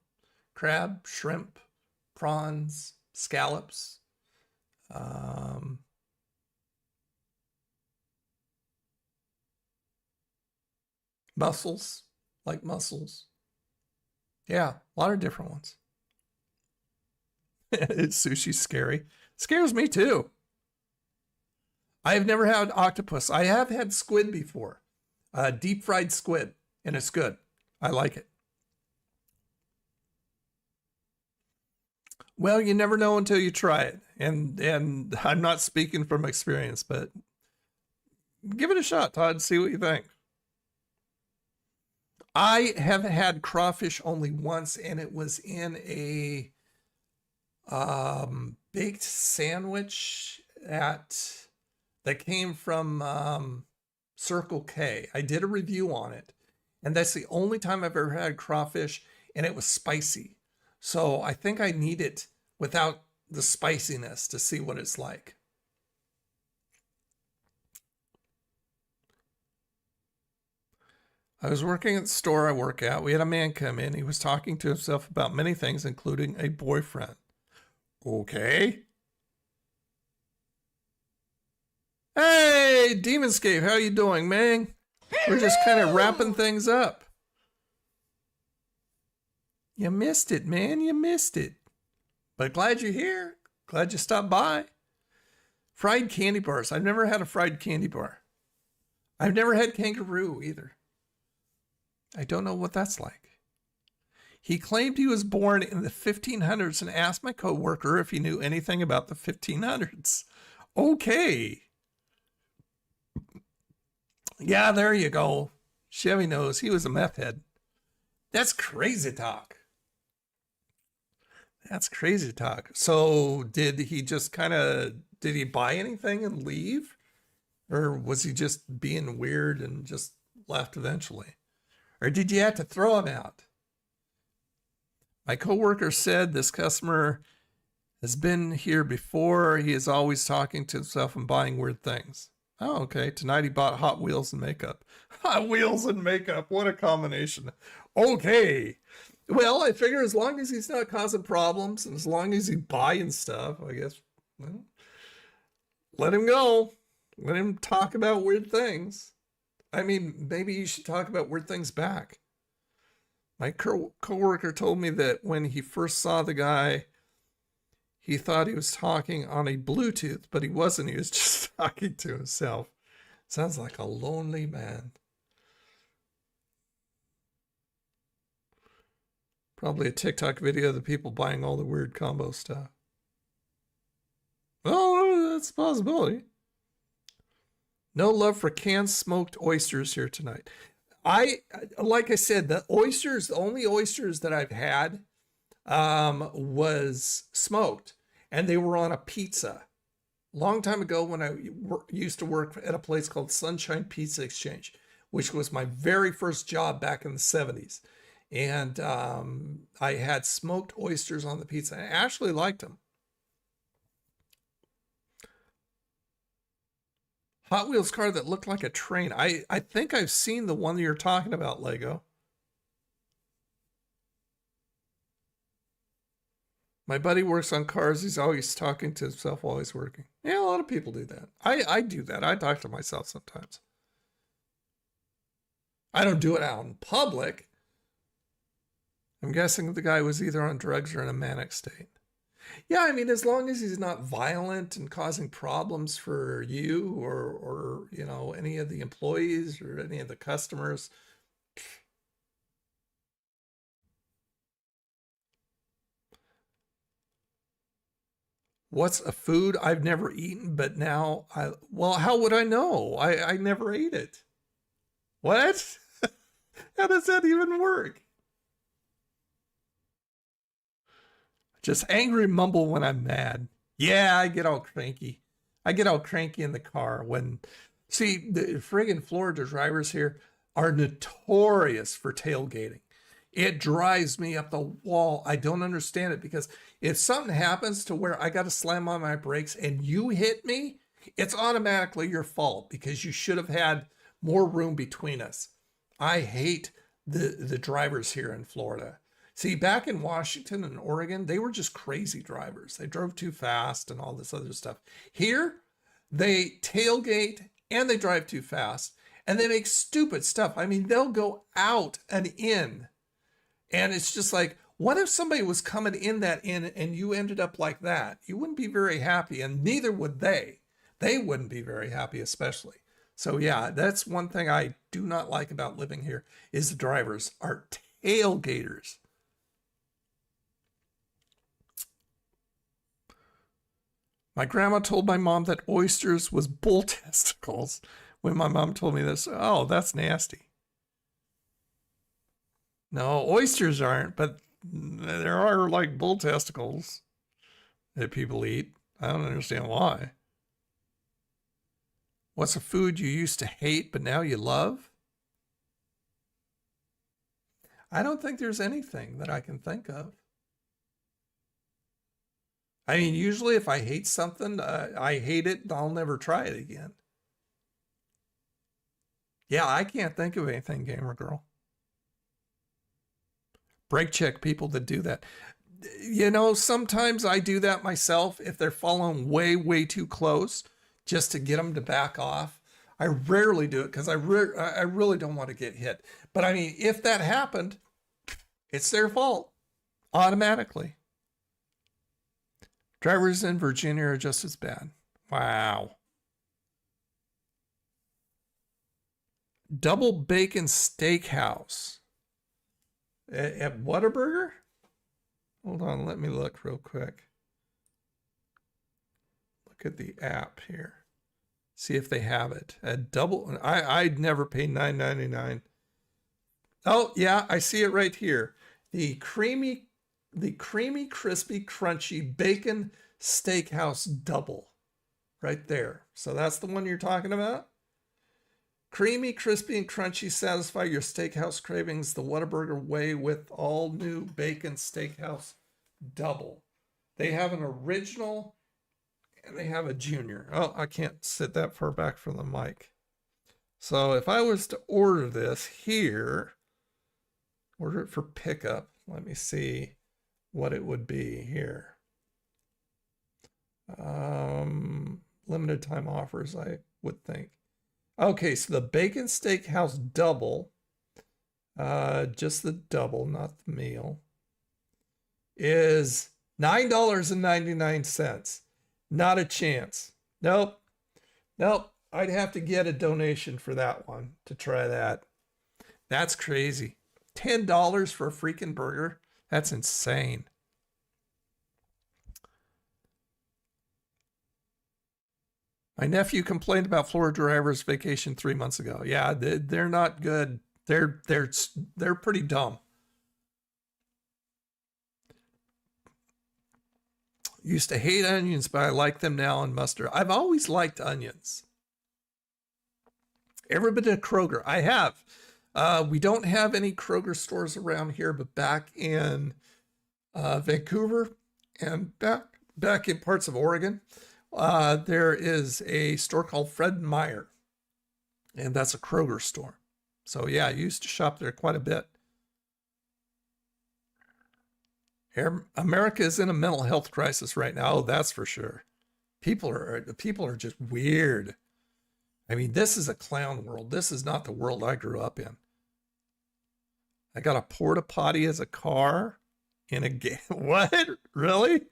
Crab, shrimp, prawns, scallops. Mussels, like mussels. Yeah, a lot of different ones. Is sushi scary? Scares me too. I have never had octopus. I have had squid before. Deep fried squid, and it's good. I like it. Well, you never know until you try it. And I'm not speaking from experience, but give it a shot, Todd. See what you think. I have had crawfish only once, and it was in a baked sandwich that came from Circle K. I did a review on it, and that's the only time I've ever had crawfish, and it was spicy. So I think I need it without the spiciness to see what it's like. I was working at the store I work at. We had a man come in. He was talking to himself about many things, including a boyfriend. Okay. Hey, Demonscape, how you doing, man? We're just kind of wrapping things up. You missed it, man. You missed it. But glad you're here. Glad you stopped by. Fried candy bars. I've never had a fried candy bar. I've never had kangaroo either. I don't know what that's like. He claimed he was born in the 1500s and asked my coworker if he knew anything about the 1500s. Okay. Yeah, there you go. Chevy knows he was a meth head. That's crazy talk. That's crazy talk. So did he just did he buy anything and leave? Or was he just being weird and just left eventually? Or did you have to throw him out? My coworker said this customer has been here before. He is always talking to himself and buying weird things. Oh, okay. Tonight he bought Hot Wheels and makeup. Hot Wheels and makeup. What a combination. Okay. Well, I figure as long as he's not causing problems and as long as he's buying stuff, I guess, well, let him go. Let him talk about weird things. I mean, maybe you should talk about weird things back. My coworker told me that when he first saw the guy, he thought he was talking on a Bluetooth, but he wasn't. He was just talking to himself. Sounds like a lonely man. Probably a TikTok video of the people buying all the weird combo stuff. that's a possibility. No love for canned smoked oysters here tonight. Like I said, the only oysters that I've had was smoked, and they were on a pizza. Long time ago when I used to work at a place called Sunshine Pizza Exchange, which was my very first job back in the 70s. And I had smoked oysters on the pizza. I actually liked them. Hot Wheels car that looked like a train. I think I've seen the one that you're talking about, Lego. My buddy works on cars. He's always talking to himself while he's working. Yeah, a lot of people do that. I do that. I talk to myself sometimes. I don't do it out in public. I'm guessing the guy was either on drugs or in a manic state. Yeah, I mean, as long as he's not violent and causing problems for you or you know, any of the employees or any of the customers. What's a food I've never eaten, but now well, how would I know? I never ate it. What? How does that even work? Just angry mumble when I'm mad. Yeah, I get all cranky. I get all cranky in the car when, see, the friggin' Florida drivers here are notorious for tailgating. It drives me up the wall. I don't understand it, because if something happens to where I got to slam on my brakes and you hit me, it's automatically your fault because you should have had more room between us. I hate the drivers here in Florida. See, back in Washington and Oregon, they were just crazy drivers. They drove too fast and all this other stuff. Here, they tailgate and they drive too fast and they make stupid stuff. I mean, they'll go out and in. And it's just like, what if somebody was coming in that in and you ended up like that? You wouldn't be very happy, and neither would they. They wouldn't be very happy, especially. So yeah, that's one thing I do not like about living here is the drivers are tailgaters. My grandma told my mom that oysters was bull testicles when my mom told me this. Oh, that's nasty. No, oysters aren't, but there are like bull testicles that people eat. I don't understand why. What's a food you used to hate, but now you love? I don't think there's anything that I can think of. I mean, usually if I hate something, I hate it and I'll never try it again. Yeah, I can't think of anything, Gamer Girl. Brake check people that do that. You know, sometimes I do that myself if they're following way, way too close just to get them to back off. I rarely do it because I really don't want to get hit. But I mean, if that happened, it's their fault automatically. Drivers in Virginia are just as bad. Wow. Double bacon steakhouse. At Whataburger? Hold on, let me look real quick. Look at the app here. See if they have it. At double, I'd never pay $9.99. Oh yeah, I see it right here. The creamy, crispy, crunchy bacon steakhouse double, right there. So that's the one you're talking about. Creamy, crispy, and crunchy, satisfy your steakhouse cravings the Whataburger way with all new bacon steakhouse double. They have an original and they have a junior. Oh, I can't sit that far back from the mic. So if I was to order this here, order it for pickup, let me see what it would be here. Limited time offers, I would think. Okay, so the bacon steakhouse double, just the double, not the meal, is $9.99. Not a chance. Nope. I'd have to get a donation for that one to try that. That's crazy. $10 for a freaking burger? That's insane. My nephew complained about Florida drivers vacation 3 months ago. Yeah, they're not good. They're pretty dumb. Used to hate onions, but I like them now, and mustard. I've always liked onions. Ever been to Kroger? I have. We don't have any Kroger stores around here, but back in Vancouver and back in parts of Oregon, there is a store called Fred Meyer, and that's a Kroger store. So yeah, I used to shop there quite a bit. America is in a mental health crisis right now. Oh, that's for sure. People are just weird. I mean, this is a clown world. This is not the world I grew up in. I got a porta potty as a car in a game. What? Really?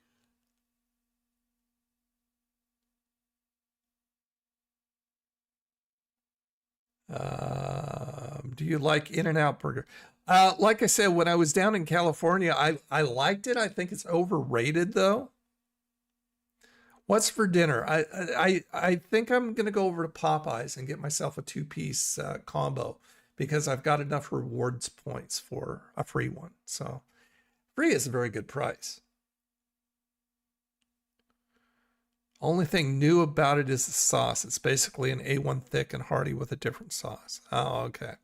Do you like In-N-Out Burger? Like I said, when I was down in California, I liked it. I think it's overrated though. What's for dinner? I think I'm going to go over to Popeyes and get myself a 2-piece combo because I've got enough rewards points for a free one. So free is a very good price. Only thing new about it is the sauce. It's basically an A1 thick and hearty with a different sauce. Oh, okay.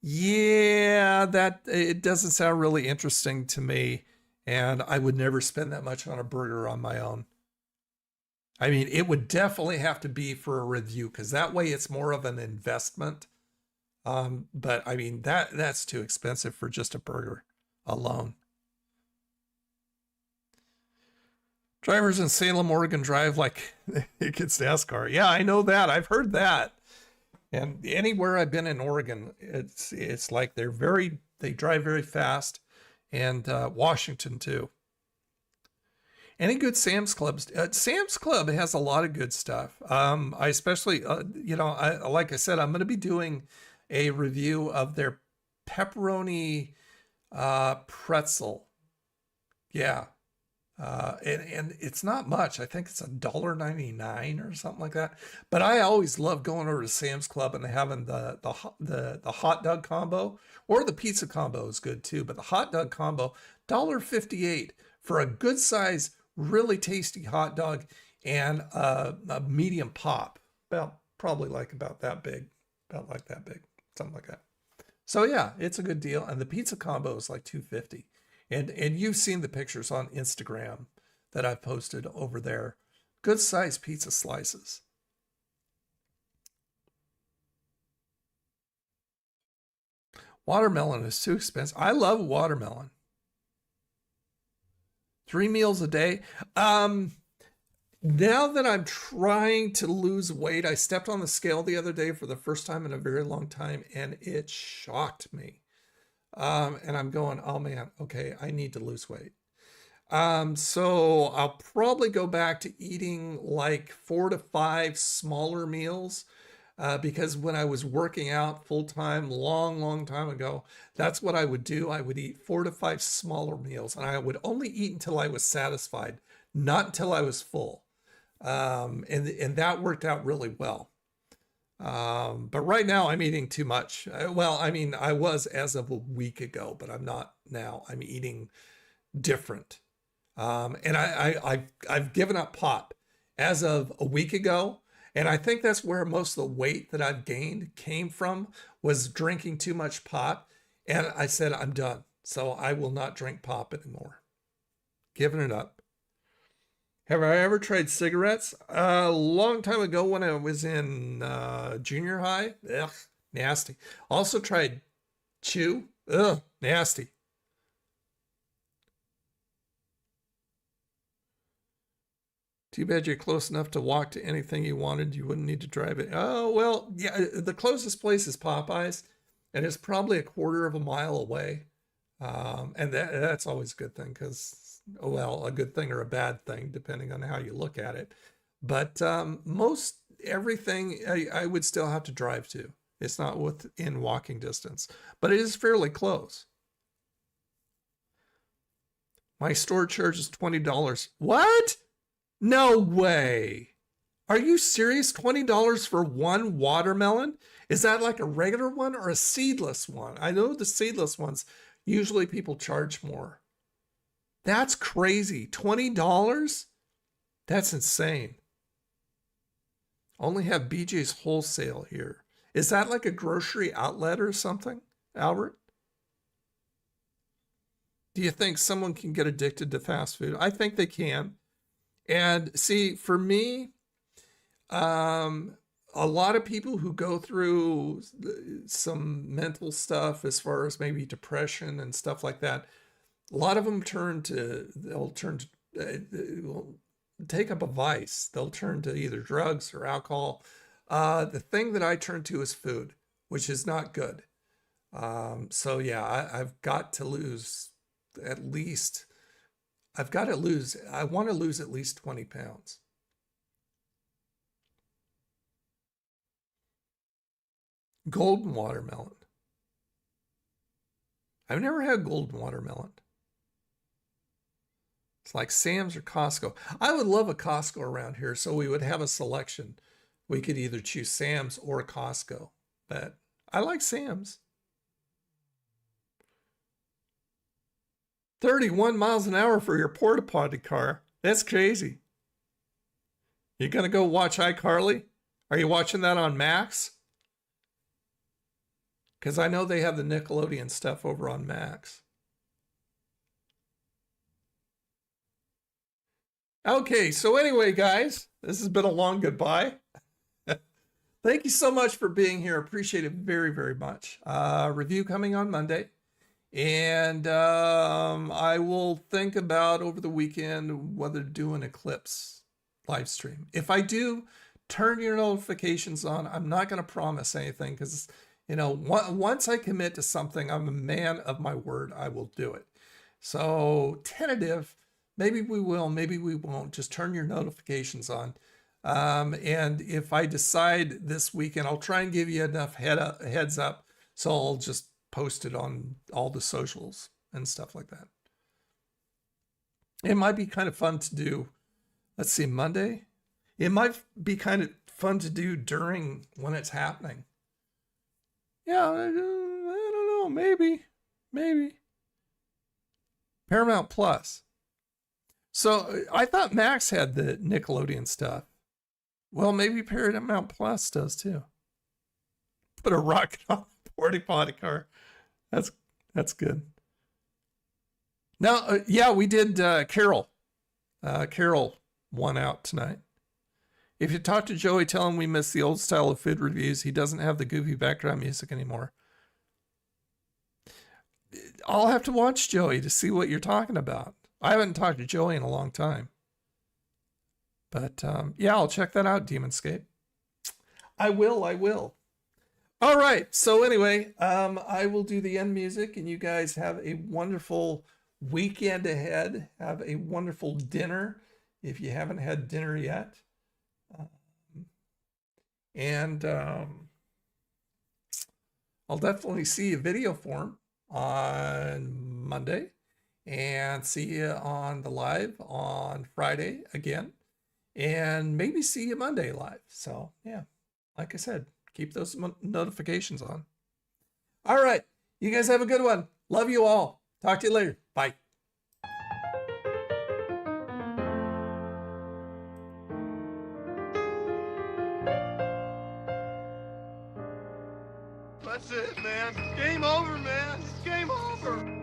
Yeah, it doesn't sound really interesting to me, and I would never spend that much on a burger on my own. I mean, it would definitely have to be for a review because that way it's more of an investment. But I mean, that's too expensive for just a burger alone. Drivers in Salem, Oregon drive like it gets NASCAR. Yeah, I know that. I've heard that. And anywhere I've been in Oregon, it's like they drive very fast, and Washington too. Any good Sam's Clubs? Sam's Club has a lot of good stuff. I especially, like I said, I'm going to be doing a review of their pepperoni pretzel. Yeah. And it's not much. I think it's $1.99 or something like that. But I always love going over to Sam's Club and having the hot dog combo, or the pizza combo is good too. But the hot dog combo, $1.58 for a good size, really tasty hot dog and a medium pop. Probably like about that big, something like that. So yeah, it's a good deal. And the pizza combo is like $2.50. And you've seen the pictures on Instagram that I've posted over there. Good size pizza slices. Watermelon is too expensive. I love watermelon. 3 meals a day. Now that I'm trying to lose weight, I stepped on the scale the other day for the first time in a very long time, and it shocked me. And I'm going, oh man, okay, I need to lose weight. So I'll probably go back to eating like 4 to 5 smaller meals, because when I was working out full time, long time ago, that's what I would do. I would eat 4 to 5 smaller meals, and I would only eat until I was satisfied, not until I was full. And that worked out really well. But right now I'm eating too much. Well, I mean, I was as of a week ago, but I'm not now. I'm eating different. And I've given up pop as of a week ago. And I think that's where most of the weight that I've gained came from, was drinking too much pop. And I said, I'm done. So I will not drink pop anymore. Giving it up. Have I ever tried cigarettes? A long time ago when I was in junior high. Ugh, nasty. Also tried chew. Ugh, nasty. Too bad you're close enough to walk to anything you wanted. You wouldn't need to drive it. Oh, well, yeah, the closest place is Popeyes, and it's probably a quarter of a mile away. And that's always a good thing, because, well, a good thing or a bad thing, depending on how you look at it. But most everything I would still have to drive to. It's not within walking distance, but it is fairly close. My store charges $20. What? No way. Are you serious? $20 for one watermelon? Is that like a regular one or a seedless one? I know the seedless ones, usually people charge more. That's crazy. $20? That's insane. Only have BJ's Wholesale here. Is that like a grocery outlet or something, Albert? Do you think someone can get addicted to fast food? I think they can. And see, for me, a lot of people who go through some mental stuff as far as maybe depression and stuff like that, a lot of them they'll take up a vice. They'll turn to either drugs or alcohol. The thing that I turn to is food, which is not good. So yeah, I've got to lose at least, I want to lose at least 20 pounds. Golden watermelon. I've never had golden watermelon. It's like Sam's or Costco. I would love a Costco around here, so we would have a selection. We could either choose Sam's or Costco, but I like Sam's. 31 miles an hour for your porta potty car. That's crazy. You gonna go watch iCarly? Are you watching that on Max? Because I know they have the Nickelodeon stuff over on Max. Okay, so anyway, guys, this has been a long goodbye. Thank you so much for being here. Appreciate it very, very much. Review coming on Monday. And I will think about over the weekend whether to do an Eclipse live stream. If I do, turn your notifications on. I'm not going to promise anything because, you know, once I commit to something, I'm a man of my word. I will do it. So tentative, maybe we will, maybe we won't. Just turn your notifications on. And if I decide this weekend, I'll try and give you enough heads up. So I'll just post it on all the socials and stuff like that. It might be kind of fun to do. Let's see, Monday. It might be kind of fun to do during when it's happening. Yeah, I don't know. Maybe. Paramount Plus. So I thought Max had the Nickelodeon stuff. Well, maybe Paramount Plus does too. Put a rocket on the porta potty car. That's good. Now, yeah, we did Carol. Carol won out tonight. If you talk to Joey, tell him we miss the old style of food reviews. He doesn't have the goofy background music anymore. I'll have to watch Joey to see what you're talking about. I haven't talked to Joey in a long time. But yeah, I'll check that out, Demonscape. I will. All right. So anyway, I will do the end music, and you guys have a wonderful weekend ahead. Have a wonderful dinner if you haven't had dinner yet. And I'll definitely see you video form on Monday and see you on the live on Friday again, and maybe see you Monday live. So yeah, like I said, keep those notifications on. All right. You guys have a good one. Love you all. Talk to you later. Bye. That's it, man. Game over, man. It's game over.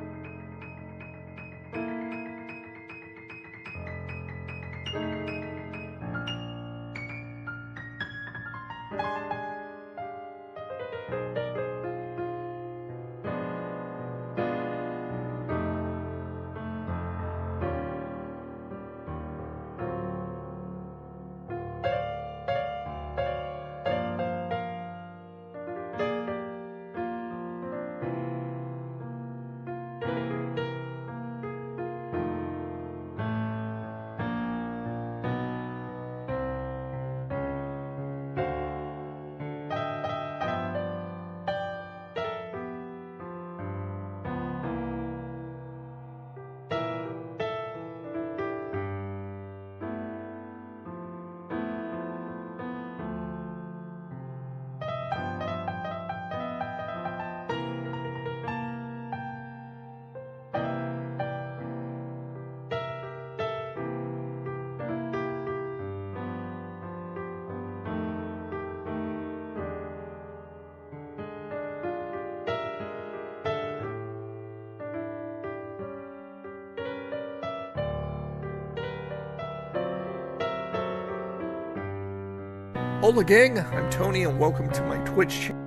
Hola gang, I'm Tony and welcome to my Twitch channel.